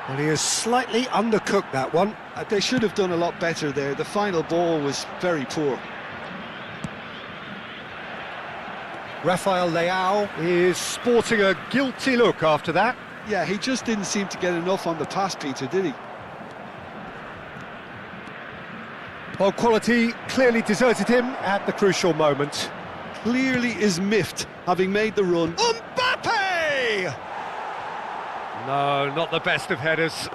Well, he has slightly undercooked that one. They should have done a lot better there. The final ball was very poor. Rafael Leao is sporting a guilty look after that. Yeah, he just didn't seem to get enough on the pass, Peter, did he? Well, quality clearly deserted him at the crucial moment. Clearly is miffed, having made the run. Mbappe! No, not the best of headers.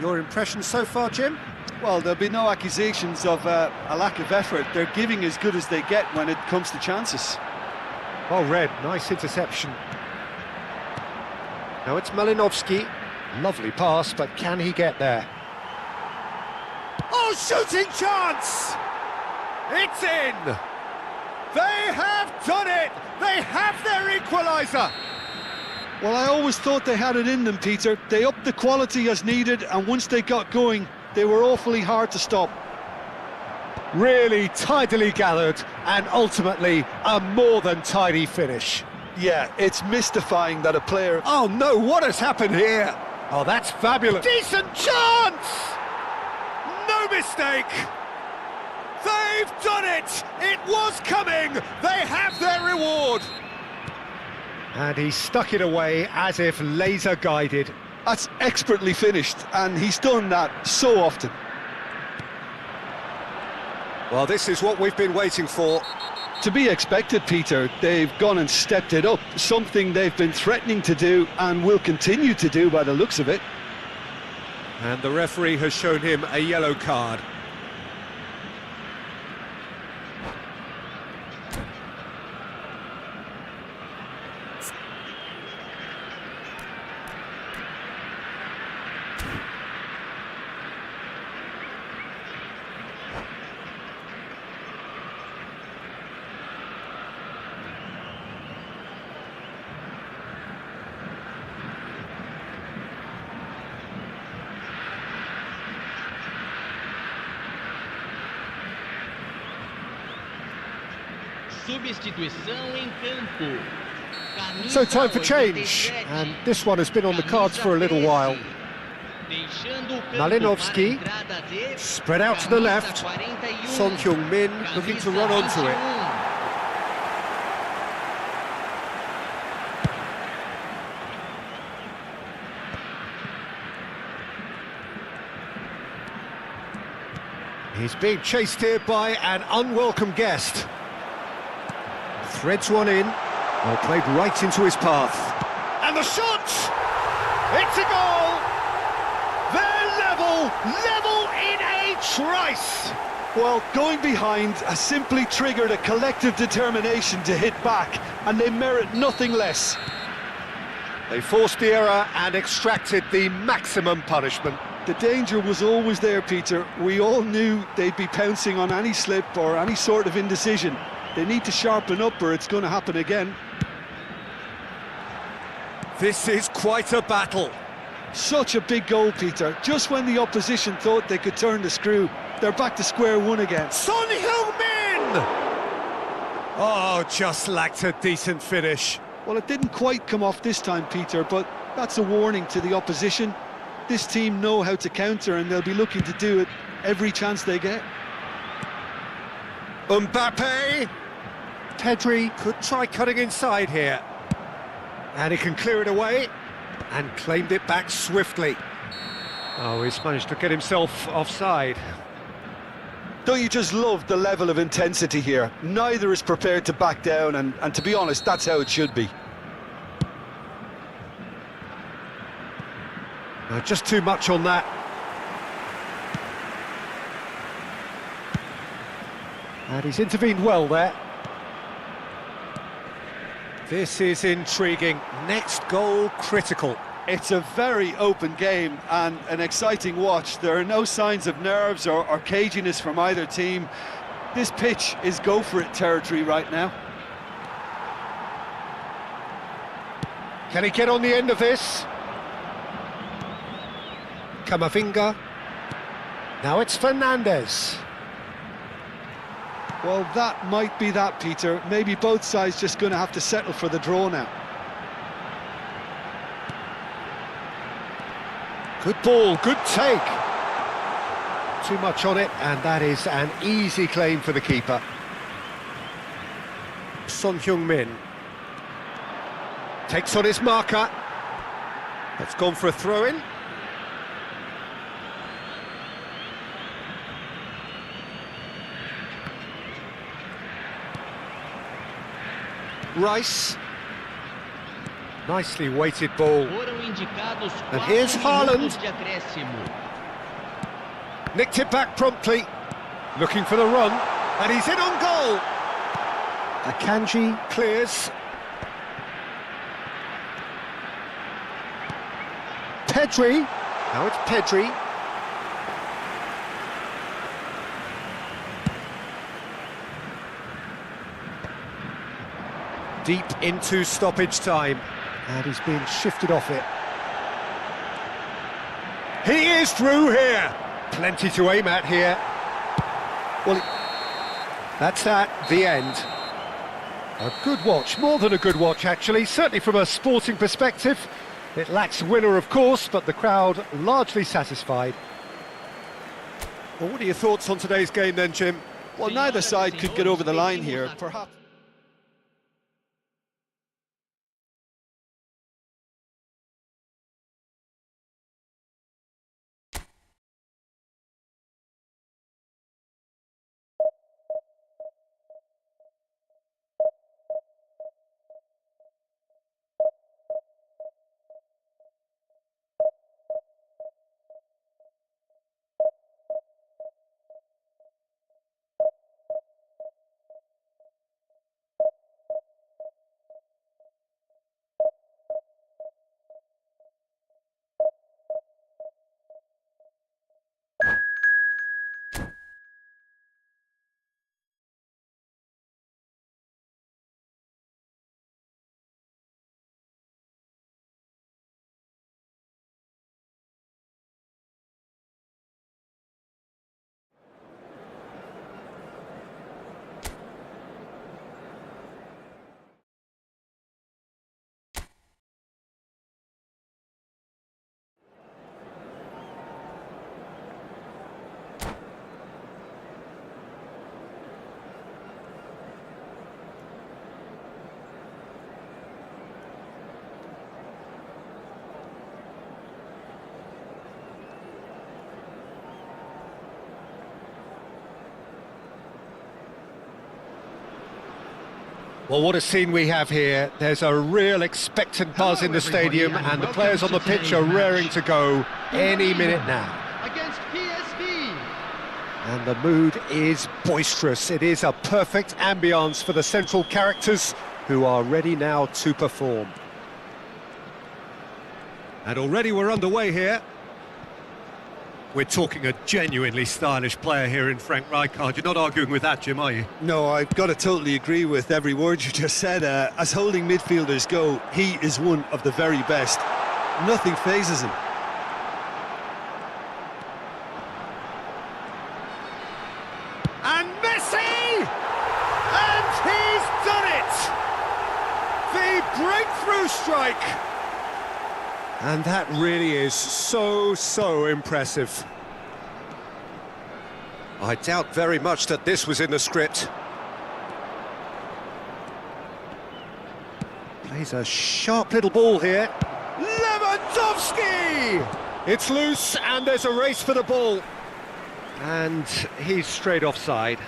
Your impression so far, Jim? Well, there'll be no accusations of a lack of effort. They're giving as good as they get when it comes to chances. Well read, nice interception. Now it's Malinovsky. Lovely pass, but can he get there? Oh, shooting chance! It's in! They have done it! They have their equaliser! Well, I always thought they had it in them, Peter. They upped the quality as needed, and once they got going, they were awfully hard to stop. Really tidily gathered, and ultimately a more than tidy finish. Yeah, it's mystifying that a player... Oh no, what has happened here? Oh, that's fabulous. Decent chance! No mistake! They've done it! It was coming! They have their reward! And he stuck it away as if laser guided. That's expertly finished, and he's done that so often. Well, this is what we've been waiting for. To be expected, Peter. They've gone and stepped it up, something they've been threatening to do and will continue to do by the looks of it. And the referee has shown him a yellow card. Substituição em campo. So time for change, and this one has been on the cards for a little while. Malinovsky, spread out to the left. Son Heung-min looking to run onto it. He's being chased here by an unwelcome guest. Threads one in, well played right into his path. And the shot! It's a goal! They're level in a trice! Well, going behind has simply triggered a collective determination to hit back, and they merit nothing less. They forced the error and extracted the maximum punishment. The danger was always there, Peter. We all knew they'd be pouncing on any slip or any sort of indecision. They need to sharpen up or it's going to happen again. This is quite a battle. Such a big goal, Peter. Just when the opposition thought they could turn the screw, they're back to square one again. Son Heung-min! Oh, just lacked a decent finish. Well, it didn't quite come off this time, Peter, but that's a warning to the opposition. This team know how to counter and they'll be looking to do it every chance they get. Mbappe! Pedri could try cutting inside here. And he can clear it away and claimed it back swiftly. Oh, he's managed to get himself offside. Don't you just love the level of intensity here? Neither is prepared to back down, and to be honest, that's how it should be. Just too much on that. And he's intervened well there. This is intriguing. Next goal critical. It's a very open game and an exciting watch. There are no signs of nerves or caginess from either team. This pitch is go-for-it territory right now. Can he get on the end of this? Kamavinga. Now it's Fernandez. Well, that might be that, Peter. Maybe both sides just going to have to settle for the draw now. Good ball, good take. Too much on it, and that is an easy claim for the keeper. Son Heung-min takes on his marker. That's gone for a throw-in. Rice. Nicely weighted ball. And here's Haaland. Nicked it back promptly. Looking for the run. And he's in on goal. Akanji clears. Pedri. Now it's Pedri. Deep into stoppage time. And he's been shifted off it. He is through here. Plenty to aim at here. Well, that's at the end. A good watch, more than a good watch actually, certainly from a sporting perspective. It lacks winner, of course, but the crowd largely satisfied. Well, what are your thoughts on today's game then, Jim? Well, neither side could get over the line here, perhaps. Well, what a scene we have here. There's a real expectant buzz in the stadium, and the players on the pitch are raring to go any minute now. Against PSV. And the mood is boisterous. It is a perfect ambience for the central characters who are ready now to perform. And already we're underway here. We're talking a genuinely stylish player here in Frank Rijkaard. You're not arguing with that, Jim, are you? No, I've got to totally agree with every word you just said. As holding midfielders go, he is one of the very best. Nothing phases him. And Messi! And he's done it! The breakthrough strike! And that really is so impressive. I doubt very much that this was in the script. Plays a sharp little ball here. Lewandowski! It's loose and there's a race for the ball. And he's straight offside.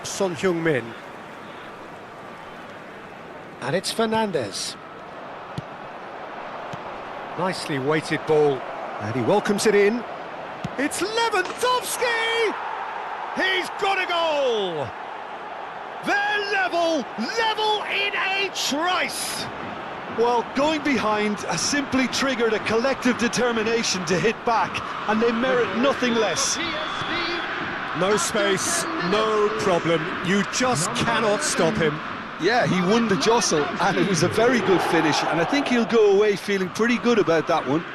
Son Heung-min. And it's Fernandes. Nicely weighted ball. And he welcomes it in. It's Lewandowski! He's got a goal! They're level in a trice! Well, going behind has simply triggered a collective determination to hit back, and they merit nothing less. No space, no problem. You just cannot stop him. Yeah, he won the jostle, and it was a very good finish, and I think he'll go away feeling pretty good about that one.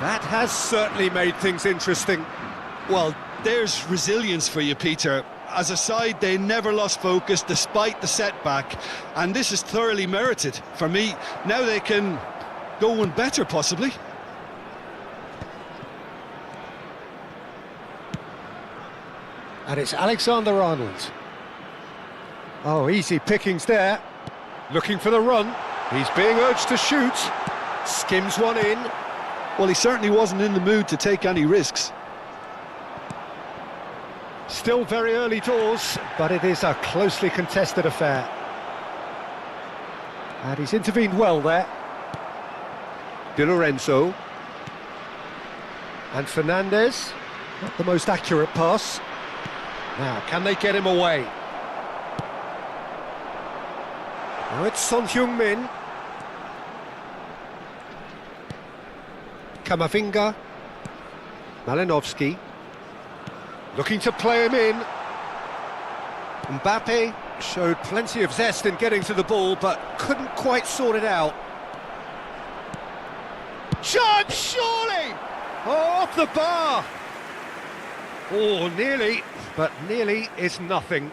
That has certainly made things interesting. Well, there's resilience for you, Peter. As a side, they never lost focus despite the setback, and this is thoroughly merited. For me, now they can go one better, possibly. And it's Alexander-Arnold. Oh, easy pickings there. Looking for the run. He's being urged to shoot. Skims one in. Well, he certainly wasn't in the mood to take any risks. Still very early doors, but it is a closely contested affair. And he's intervened well there. Di Lorenzo. And Fernandez. Not the most accurate pass. Now, can they get him away? Now it's Son Heung-min. Kamavinga. Malinovsky. Looking to play him in. Mbappe showed plenty of zest in getting to the ball, but couldn't quite sort it out. Chance, surely! Oh, off the bar! Oh, nearly, but nearly is nothing.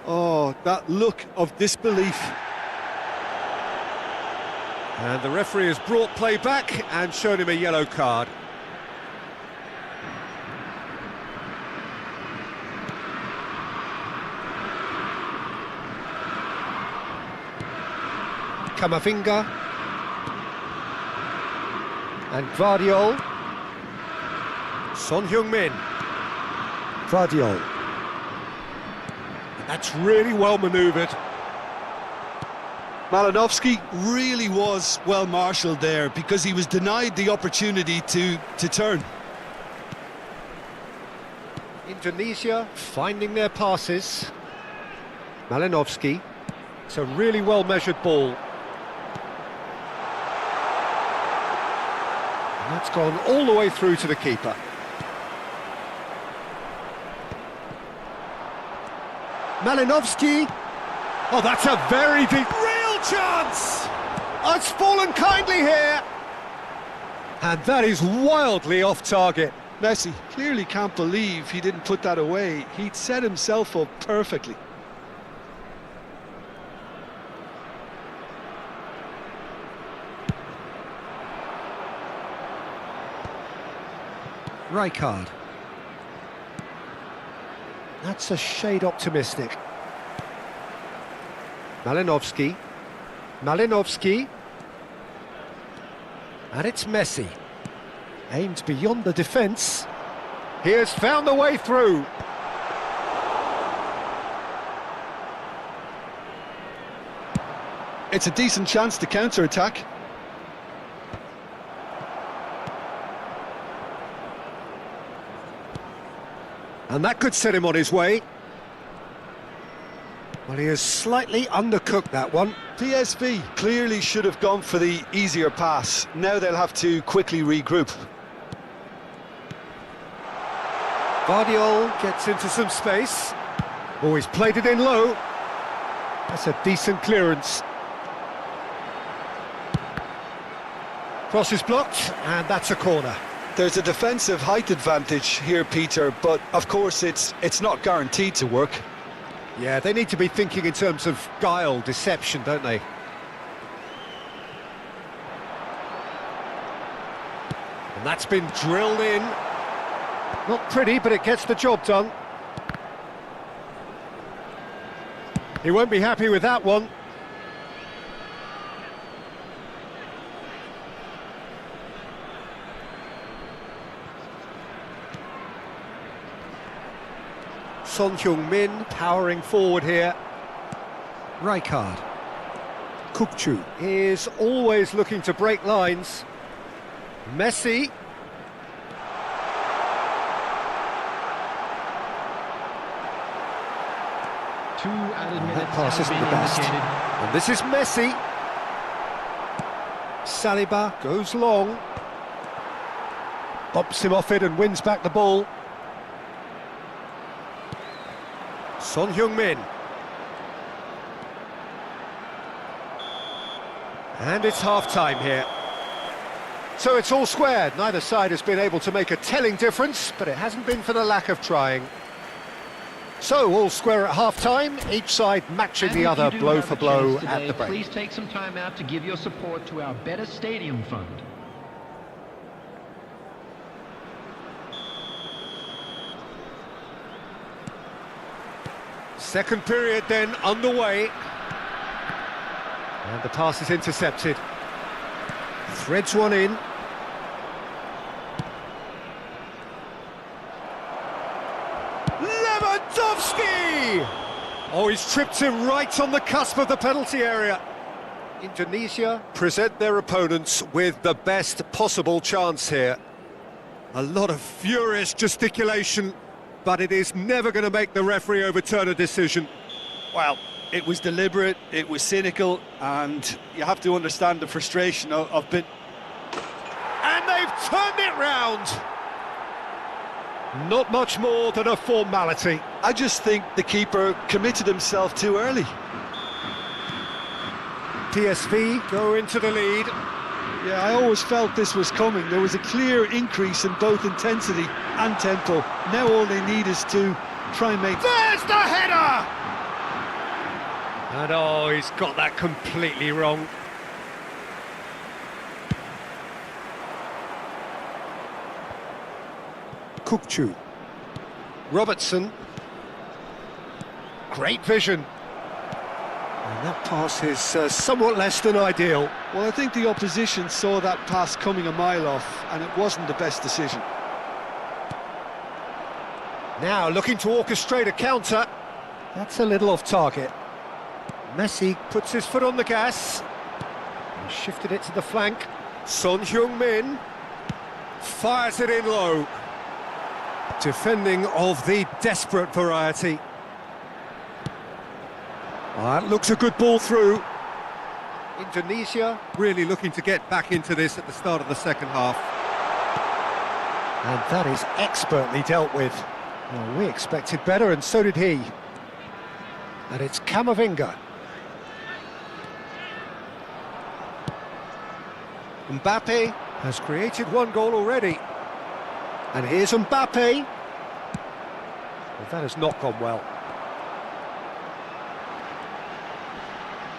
Oh, that look of disbelief. And the referee has brought play back and shown him a yellow card. Kamavinga and Gvardiol. Son Heung-min. Gvardiol. That's really well manoeuvred. Malinovsky really was well marshalled there because he was denied the opportunity to turn. Indonesia finding their passes. Malinovsky. It's a really well measured ball. And that's gone all the way through to the keeper. Malinovsky. Oh, that's a very deep, real chance! Oh, it's fallen kindly here. And that is wildly off target. Messi clearly can't believe he didn't put that away. He'd set himself up perfectly. Rijkaard. That's a shade optimistic. Malinovsky. Malinovsky. And it's Messi. Aimed beyond the defence. He has found the way through. It's a decent chance to counter-attack. And that could set him on his way. Well, he has slightly undercooked that one. PSV clearly should have gone for the easier pass. Now they'll have to quickly regroup. Gvardiol gets into some space. Oh, he's played it in low. That's a decent clearance. Cross is blocked, and that's a corner. There's a defensive height advantage here, Peter, but of course it's not guaranteed to work. Yeah, they need to be thinking in terms of guile, deception, don't they? And that's been drilled in. Not pretty, but it gets the job done. He won't be happy with that one. Son Heung-min powering forward here. Rijkaard. Kukçu is always looking to break lines. Messi. Two added minutes That pass have isn't been the best. indicated. And this is Messi. Saliba goes long. Bumps him off it and wins back the ball. Son Heung-min. And it's half-time here. So it's all squared. Neither side has been able to make a telling difference, but it hasn't been for the lack of trying. So all square at half-time, each side matching And the if other you do blow have for a blow chance at today, the break. Please take some time out to give your support to our Better Stadium Fund. Second period then underway. And the pass is intercepted. Threads one in. Oh, he's tripped him right on the cusp of the penalty area. Indonesia present their opponents with the best possible chance here. A lot of furious gesticulation, but it is never going to make the referee overturn a decision. Well, it was deliberate, it was cynical, and you have to understand the frustration of being... And they've turned it round! Not much more than a formality. I just think the keeper committed himself too early. PSV go into the lead. Yeah, I always felt this was coming. There was a clear increase in both intensity and tempo. Now all they need is to try and make... There's the header! And oh, he's got that completely wrong. Kukçu. Robertson. Great vision. And that pass is somewhat less than ideal. Well, I think the opposition saw that pass coming a mile off, and it wasn't the best decision. Now looking to orchestrate a counter. That's a little off target. Messi puts his foot on the gas. And shifted it to the flank. Son Heung-min fires it in low. Defending of the desperate variety. That looks a good ball through. Indonesia really looking to get back into this at the start of the second half. And that is expertly dealt with. Well, we expected better, and so did he. And it's Camavinga. Mbappe has created one goal already. And here's Mbappe. Well, that has not gone well.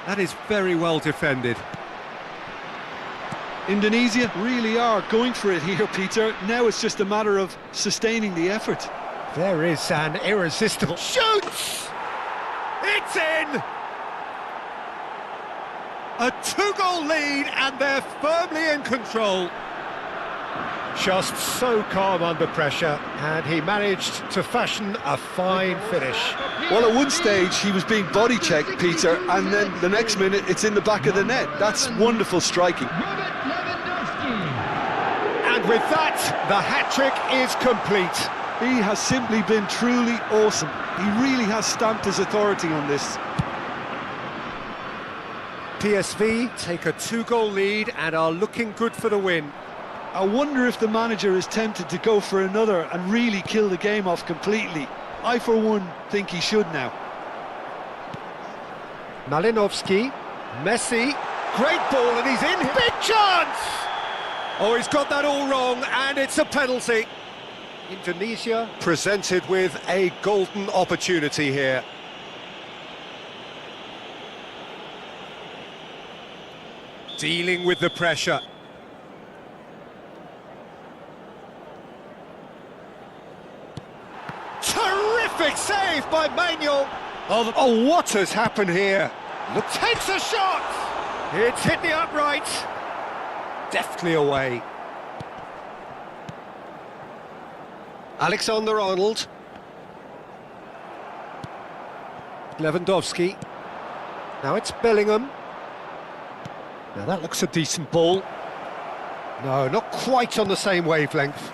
That is very well defended. Indonesia really are going for it here, Peter. Now it's just a matter of sustaining the effort. There is an irresistible... Shoots! It's in! A two-goal lead, and they're firmly in control. Just so calm under pressure, and he managed to fashion a fine finish. Well, at one stage he was being body checked, Peter, and then the next minute it's in the back of the net. That's wonderful striking. And with that, the hat-trick is complete. He has simply been truly awesome. He really has stamped his authority on this. PSV take a two-goal lead and are looking good for the win. I wonder if the manager is tempted to go for another and really kill the game off completely. I, for one, think he should now. Malinovsky, Messi, great ball, and he's in. Big chance! Oh, he's got that all wrong, and it's a penalty. Indonesia presented with a golden opportunity here. Dealing with the pressure. Terrific save by Manuel. Oh, what has happened here? Look, takes a shot. It's hit the upright. Deftly away. Alexander-Arnold. Lewandowski. Now it's Bellingham. Now that looks a decent ball. No, not quite on the same wavelength.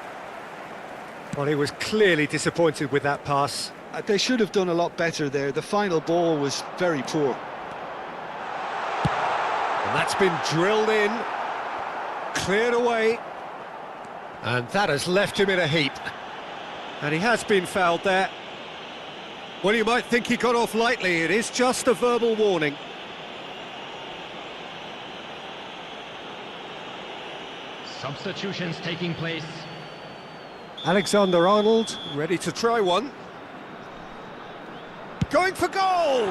Well, he was clearly disappointed with that pass. They should have done a lot better there. The final ball was very poor. And that's been drilled in, cleared away, and that has left him in a heap. And he has been fouled there. Well, you might think he got off lightly. It is just a verbal warning. Substitutions taking place. Alexander-Arnold ready to try one. Going for goal!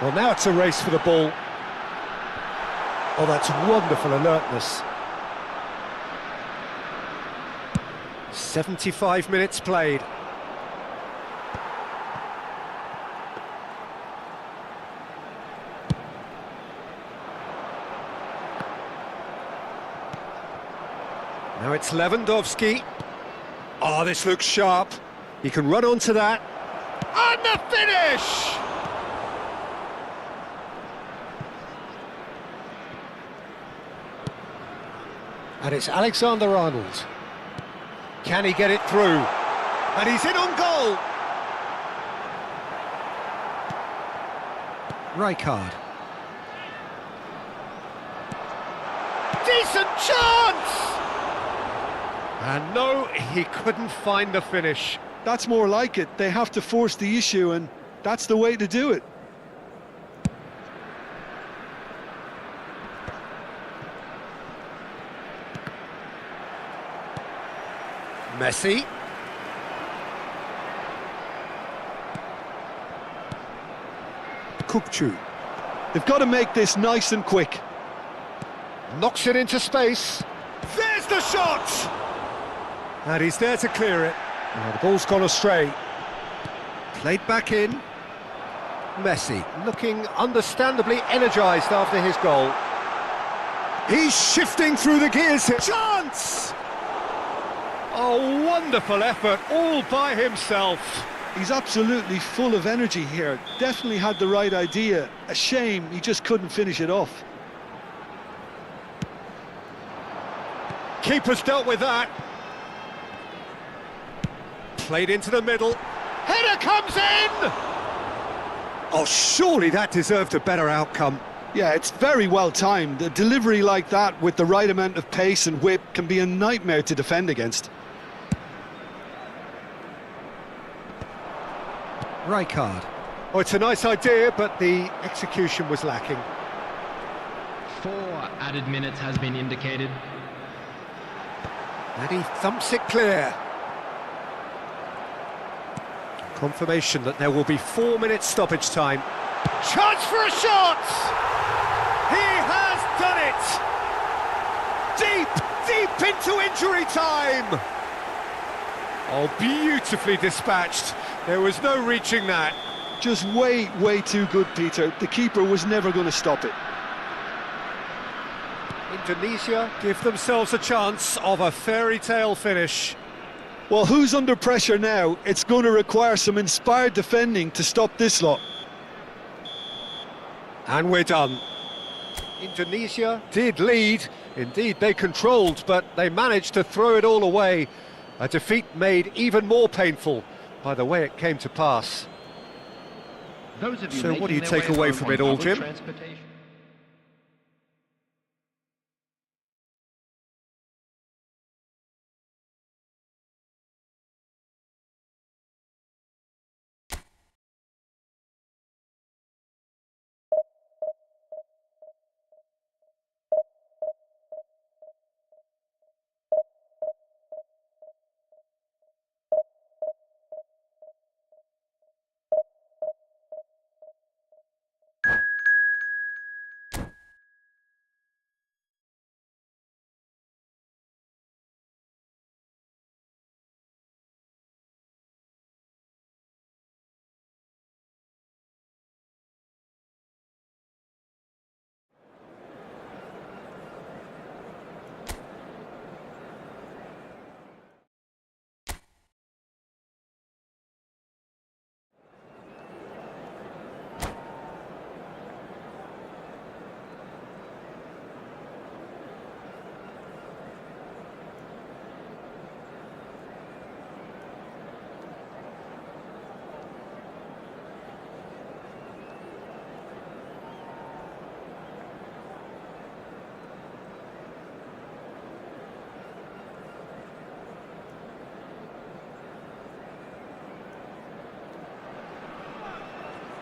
Well, now it's a race for the ball. Oh, that's wonderful alertness. 75 minutes played. Now it's Lewandowski. Oh, this looks sharp. He can run onto that. And the finish! And it's Alexander-Arnold. Can he get it through? And he's in on goal! Rijkaard. Decent chance! And no, he couldn't find the finish. That's more like it. They have to force the issue, and that's the way to do it. Messi. Kukçu. They've got to make this nice and quick. Knocks it into space. There's the shot! And he's there to clear it. Oh, the ball's gone astray. Played back in. Messi looking understandably energised after his goal. He's shifting through the gears here. Chance! A wonderful effort all by himself. He's absolutely full of energy here. Definitely had the right idea. A shame he just couldn't finish it off. Keeper's dealt with that. Played into the middle. Header comes in! Oh, surely that deserved a better outcome. Yeah, it's very well timed. A delivery like that with the right amount of pace and whip can be a nightmare to defend against. Rijkaard. Oh, it's a nice idea, but the execution was lacking. 4 added minutes has been indicated. And he thumps it clear. Confirmation that there will be 4 minutes stoppage time. Chance for a shot! He has done it! Deep into injury time! Oh, beautifully dispatched. There was no reaching that. Just way too good, Peter. The keeper was never going to stop it. Indonesia give themselves a chance of a fairy tale finish. Well, who's under pressure now? It's going to require some inspired defending to stop this lot. And we're done. Indonesia did lead. Indeed, they controlled, but they managed to throw it all away. A defeat made even more painful by the way it came to pass. So what do you take away from it all, Jim?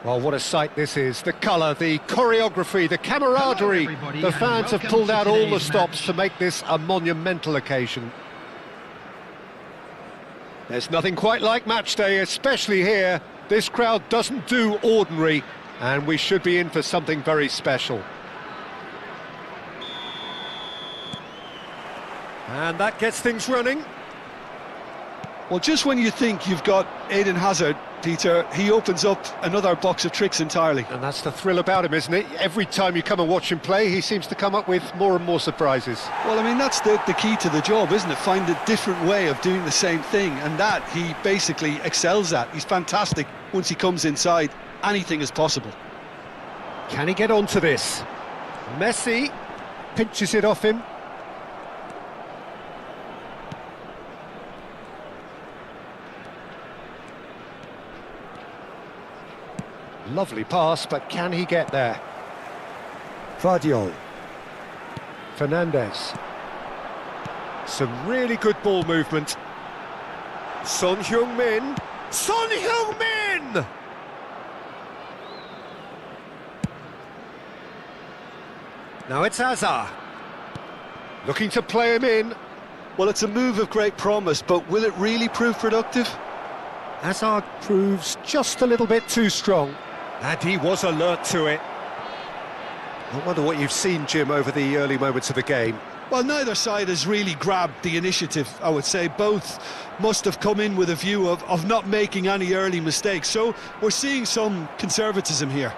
Well, what a sight this is. The colour, the choreography, the camaraderie. The fans have pulled out all the stops to make this a monumental occasion. There's nothing quite like match day, especially here. This crowd doesn't do ordinary, and we should be in for something very special. And that gets things running. Well, just when you think you've got Eden Hazard, Peter, he opens up another box of tricks entirely. And that's the thrill about him, isn't it? Every time you come and watch him play, he seems to come up with more and more surprises. Well, I mean, that's the key to the job, isn't it? Find a different way of doing the same thing, and that he basically excels at. He's fantastic once he comes inside. Anything is possible. Can he get onto this? Messi pinches it off him. Lovely pass, but can he get there? Vardiol. Fernandez. Some really good ball movement. Son Heung-min. Son Heung-min! Now it's Hazard. Looking to play him in. Well, it's a move of great promise, but will it really prove productive? Hazard proves just a little bit too strong. And he was alert to it. I wonder what you've seen, Jim, over the early moments of the game. Well, neither side has really grabbed the initiative, I would say. Both must have come in with a view of not making any early mistakes. So we're seeing some conservatism here.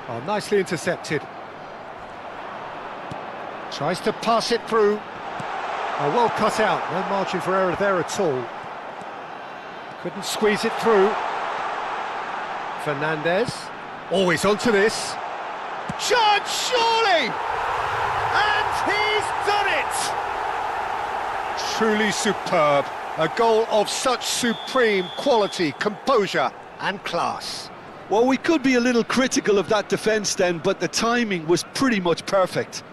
Oh, nicely intercepted. Tries to pass it through. Oh, well cut out. No margin for error there at all. Couldn't squeeze it through. Fernandez. Always onto this. Chance, surely! And he's done it! Truly superb. A goal of such supreme quality, composure and class. Well, we could be a little critical of that defence then, but the timing was pretty much perfect.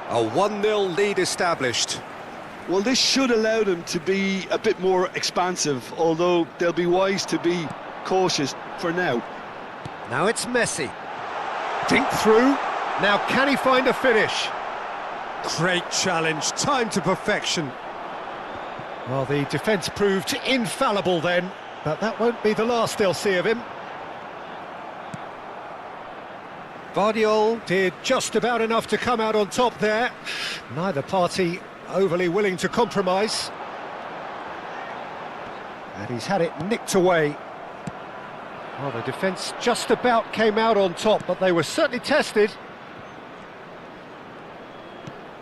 A 1-0 lead established. Well, this should allow them to be a bit more expansive, although they'll be wise to be cautious for now. Now it's Messi. Dink through. Now can he find a finish? Great challenge, time to perfection. Well, the defence proved infallible then, but that won't be the last they'll see of him. Vardiol did just about enough to come out on top there. Neither party overly willing to compromise. And he's had it nicked away. Well, the defence just about came out on top, but they were certainly tested.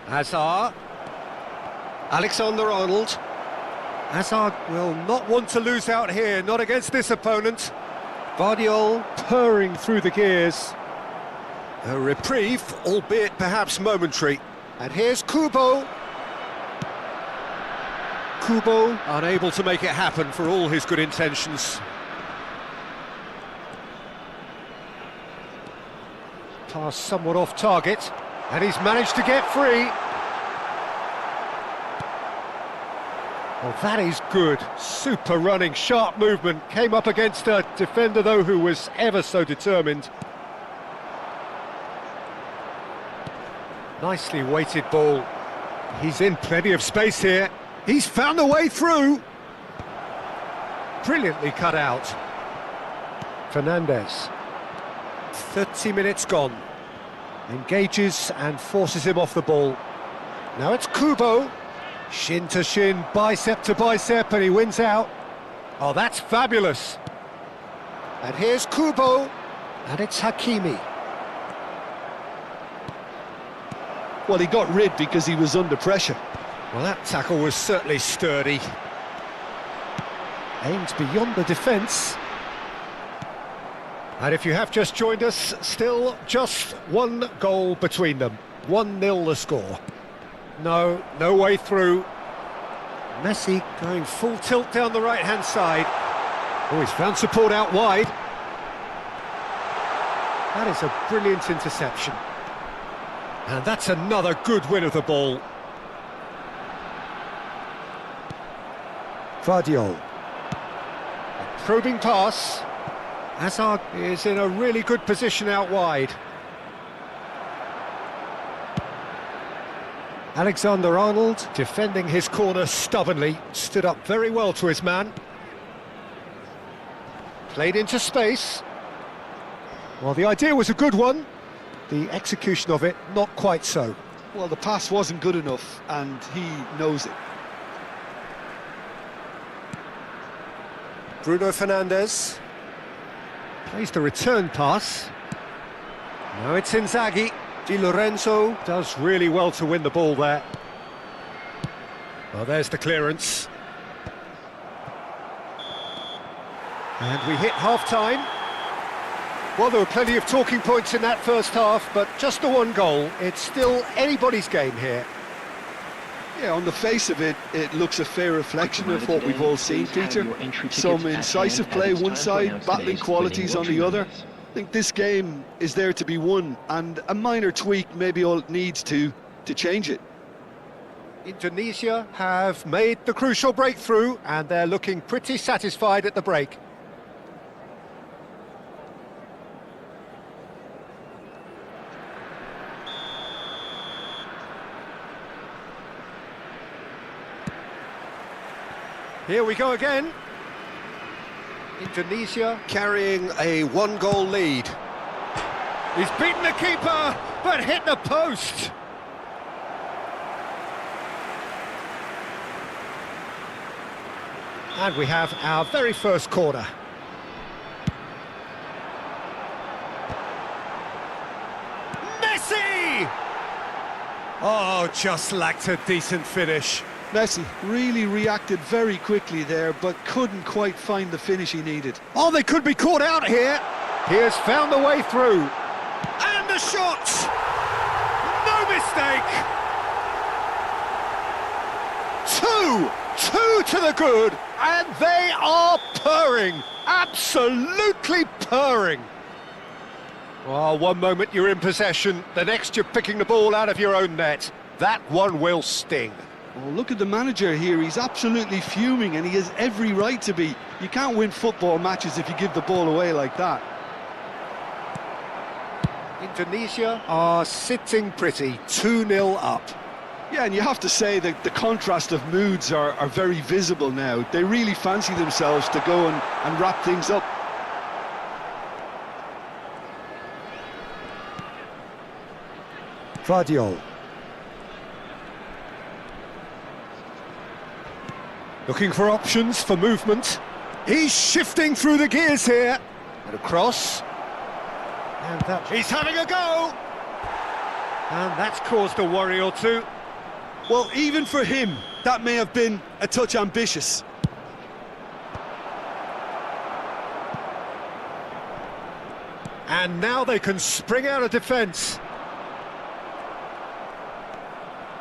Hazard. Alexander-Arnold. Hazard will not want to lose out here, not against this opponent. Vardiol purring through the gears. A reprieve, albeit perhaps momentary. And here's Kubo. Kubo unable to make it happen for all his good intentions. Pass somewhat off target, and he's managed to get free. Well, that is good. Super running, sharp movement. Came up against a defender, though, who was ever so determined. Nicely weighted ball. He's in plenty of space here. He's found a way through. Brilliantly cut out. Fernandez. 30 minutes gone. Engages and forces him off the ball. Now it's Kubo. Shin to shin, bicep to bicep, and he wins out. Oh, that's fabulous. And here's Kubo. And it's Hakimi. Well, he got rid because he was under pressure. Well, that tackle was certainly sturdy. Aims beyond the defence. And if you have just joined us, still just one goal between them. 1-0 the score. No way through. Messi going full tilt down the right-hand side. Oh, he's found support out wide. That is a brilliant interception. And that's another good win of the ball. Vardiol. A probing pass. Hazard is in a really good position out wide. Alexander-Arnold defending his corner stubbornly, stood up very well to his man. Played into space. Well, the idea was a good one. The execution of it, not quite so. Well, the pass wasn't good enough, and he knows it. Bruno Fernandes. Plays the return pass. Now it's Inzaghi. Di Lorenzo does really well to win the ball there. Well, there's the clearance. And we hit half-time. Well, there were plenty of talking points in that first half, but just the one goal. It's still anybody's game here. Yeah, on the face of it, it looks a fair reflection of what we've all seen, Peter. Some incisive play one side, battling qualities on the other. I think this game is there to be won, and a minor tweak maybe all it needs to change it. Indonesia have made the crucial breakthrough, and they're looking pretty satisfied at the break. Here we go again. Indonesia carrying a one-goal lead. He's beaten the keeper, but hit the post. And we have our very first corner. Messi! Oh, just lacked a decent finish. Messi really reacted very quickly there, but couldn't quite find the finish he needed. Oh, they could be caught out here. He has found the way through. And the shot! No mistake! Two to the good, and they are purring. Absolutely purring. Well, one moment you're in possession, the next you're picking the ball out of your own net. That one will sting. Well, look at the manager here, he's absolutely fuming and he has every right to be. You can't win football matches if you give the ball away like that. Indonesia are sitting pretty, 2-0 up. Yeah, and you have to say that the contrast of moods are very visible now. They really fancy themselves to go and wrap things up. Vardiol. Looking for options for movement. He's shifting through the gears here. And across. And that... He's having a go! And that's caused a worry or two. Well, even for him, that may have been a touch ambitious. And now they can spring out of defence.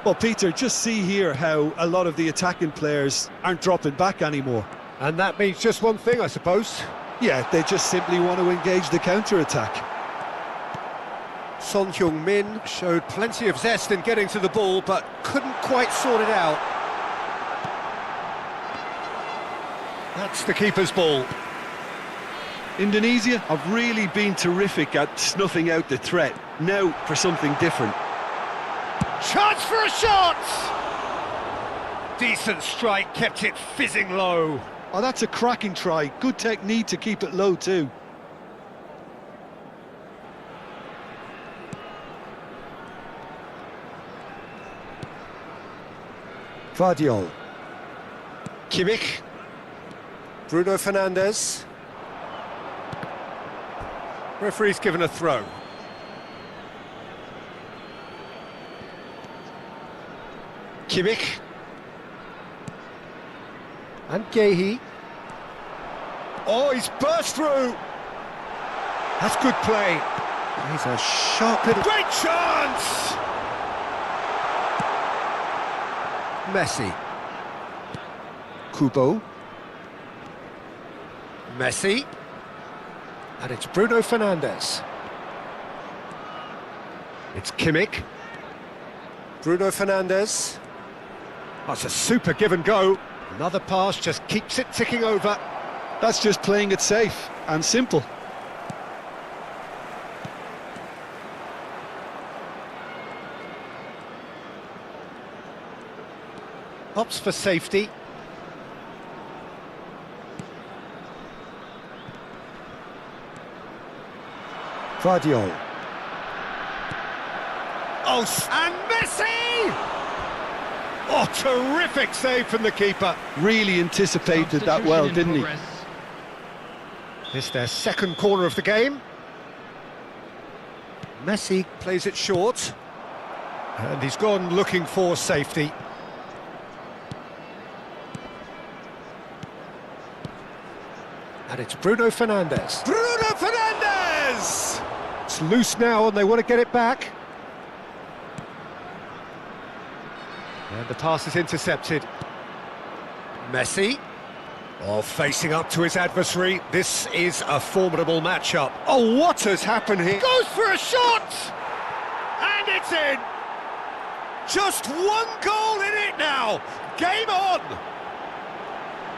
Well, Peter, just see here how a lot of the attacking players aren't dropping back anymore. And that means just one thing, I suppose. Yeah, they just simply want to engage the counter-attack. Son Heung-min showed plenty of zest in getting to the ball, but couldn't quite sort it out. That's the keeper's ball. Indonesia have really been terrific at snuffing out the threat. Now for something different. Chance for a shot! Decent strike, kept it fizzing low. Oh, that's a cracking try. Good technique to keep it low too. Vardiol. Kimmich. Bruno Fernandes. Referee's given a throw. Kimmich. And Gehi. Oh, he's burst through! That's good play. He's a sharp little... Great chance! Messi. Kubo. Messi. And it's Bruno Fernandes. It's Kimmich. Bruno Fernandes. That's a super give and go. Another pass just keeps it ticking over. That's just playing it safe and simple. Opts for safety. Vardiol. Oh, and Messi! Oh, terrific save from the keeper. Really anticipated that well, didn't he? This their second corner of the game. Messi plays it short. And he's gone looking for safety. And it's Bruno Fernandes. Bruno Fernandes! It's loose now and they want to get it back. And the pass is intercepted. Messi. Oh, facing up to his adversary. This is a formidable matchup. Oh, what has happened here? Goes for a shot! And it's in! Just one goal in it now! Game on!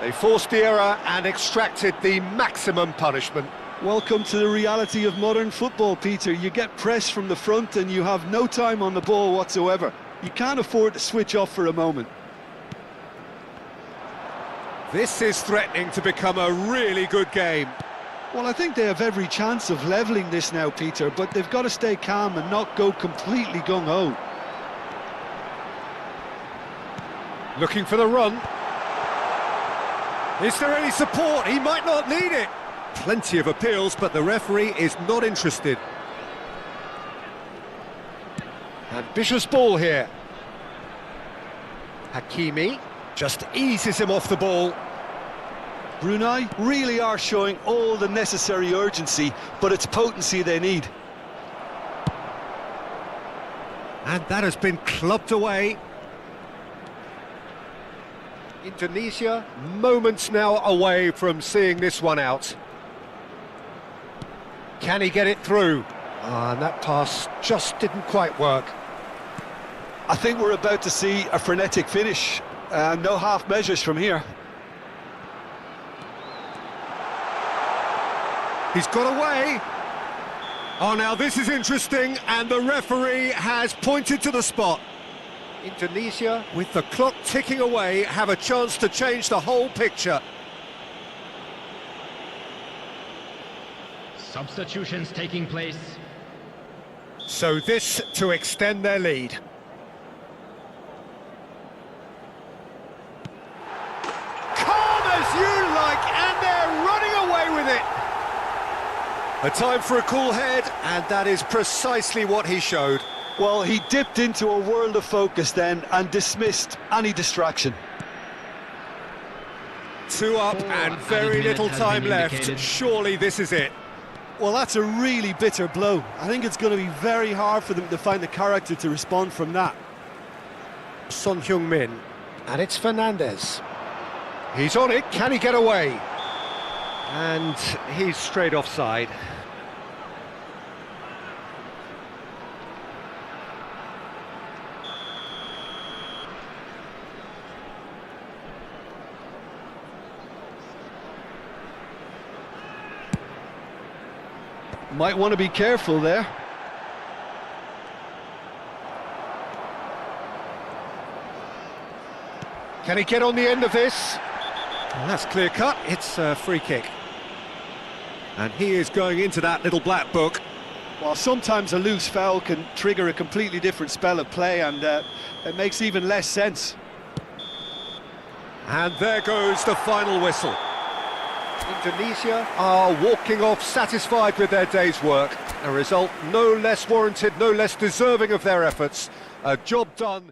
They forced the error and extracted the maximum punishment. Welcome to the reality of modern football, Peter. You get pressed from the front and you have no time on the ball whatsoever. You can't afford to switch off for a moment. This is threatening to become a really good game. Well, I think they have every chance of levelling this now, Peter, but they've got to stay calm and not go completely gung-ho. Looking for the run. Is there any support? He might not need it. Plenty of appeals, but the referee is not interested. Ambitious ball here. Hakimi just eases him off the ball. Brunei really are showing all the necessary urgency, but it's potency they need. And that has been clubbed away. Indonesia, moments now away from seeing this one out. Can he get it through? And that pass just didn't quite work. I think we're about to see a frenetic finish. No half measures from here. He's got away. Oh, now this is interesting, and the referee has pointed to the spot. Indonesia, with the clock ticking away, have a chance to change the whole picture. Substitutions taking place. So this to extend their lead. Calm as you like, and they're running away with it. A time for a cool head, and that is precisely what he showed. Well, he dipped into a world of focus then and dismissed any distraction. 2 up and very little time left. Indicated. Surely this is it. Well, that's a really bitter blow. I think it's going to be very hard for them to find the character to respond from that. Son Heung-min, and it's Fernandez. He's on it, can he get away? And he's straight offside. Might want to be careful there. Can he get on the end of this? Well, that's clear cut, it's a free kick. And he is going into that little black book. Well, sometimes a loose foul can trigger a completely different spell of play, and it makes even less sense. And there goes the final whistle. Indonesia are walking off satisfied with their day's work. A result no less warranted, no less deserving of their efforts. A job done.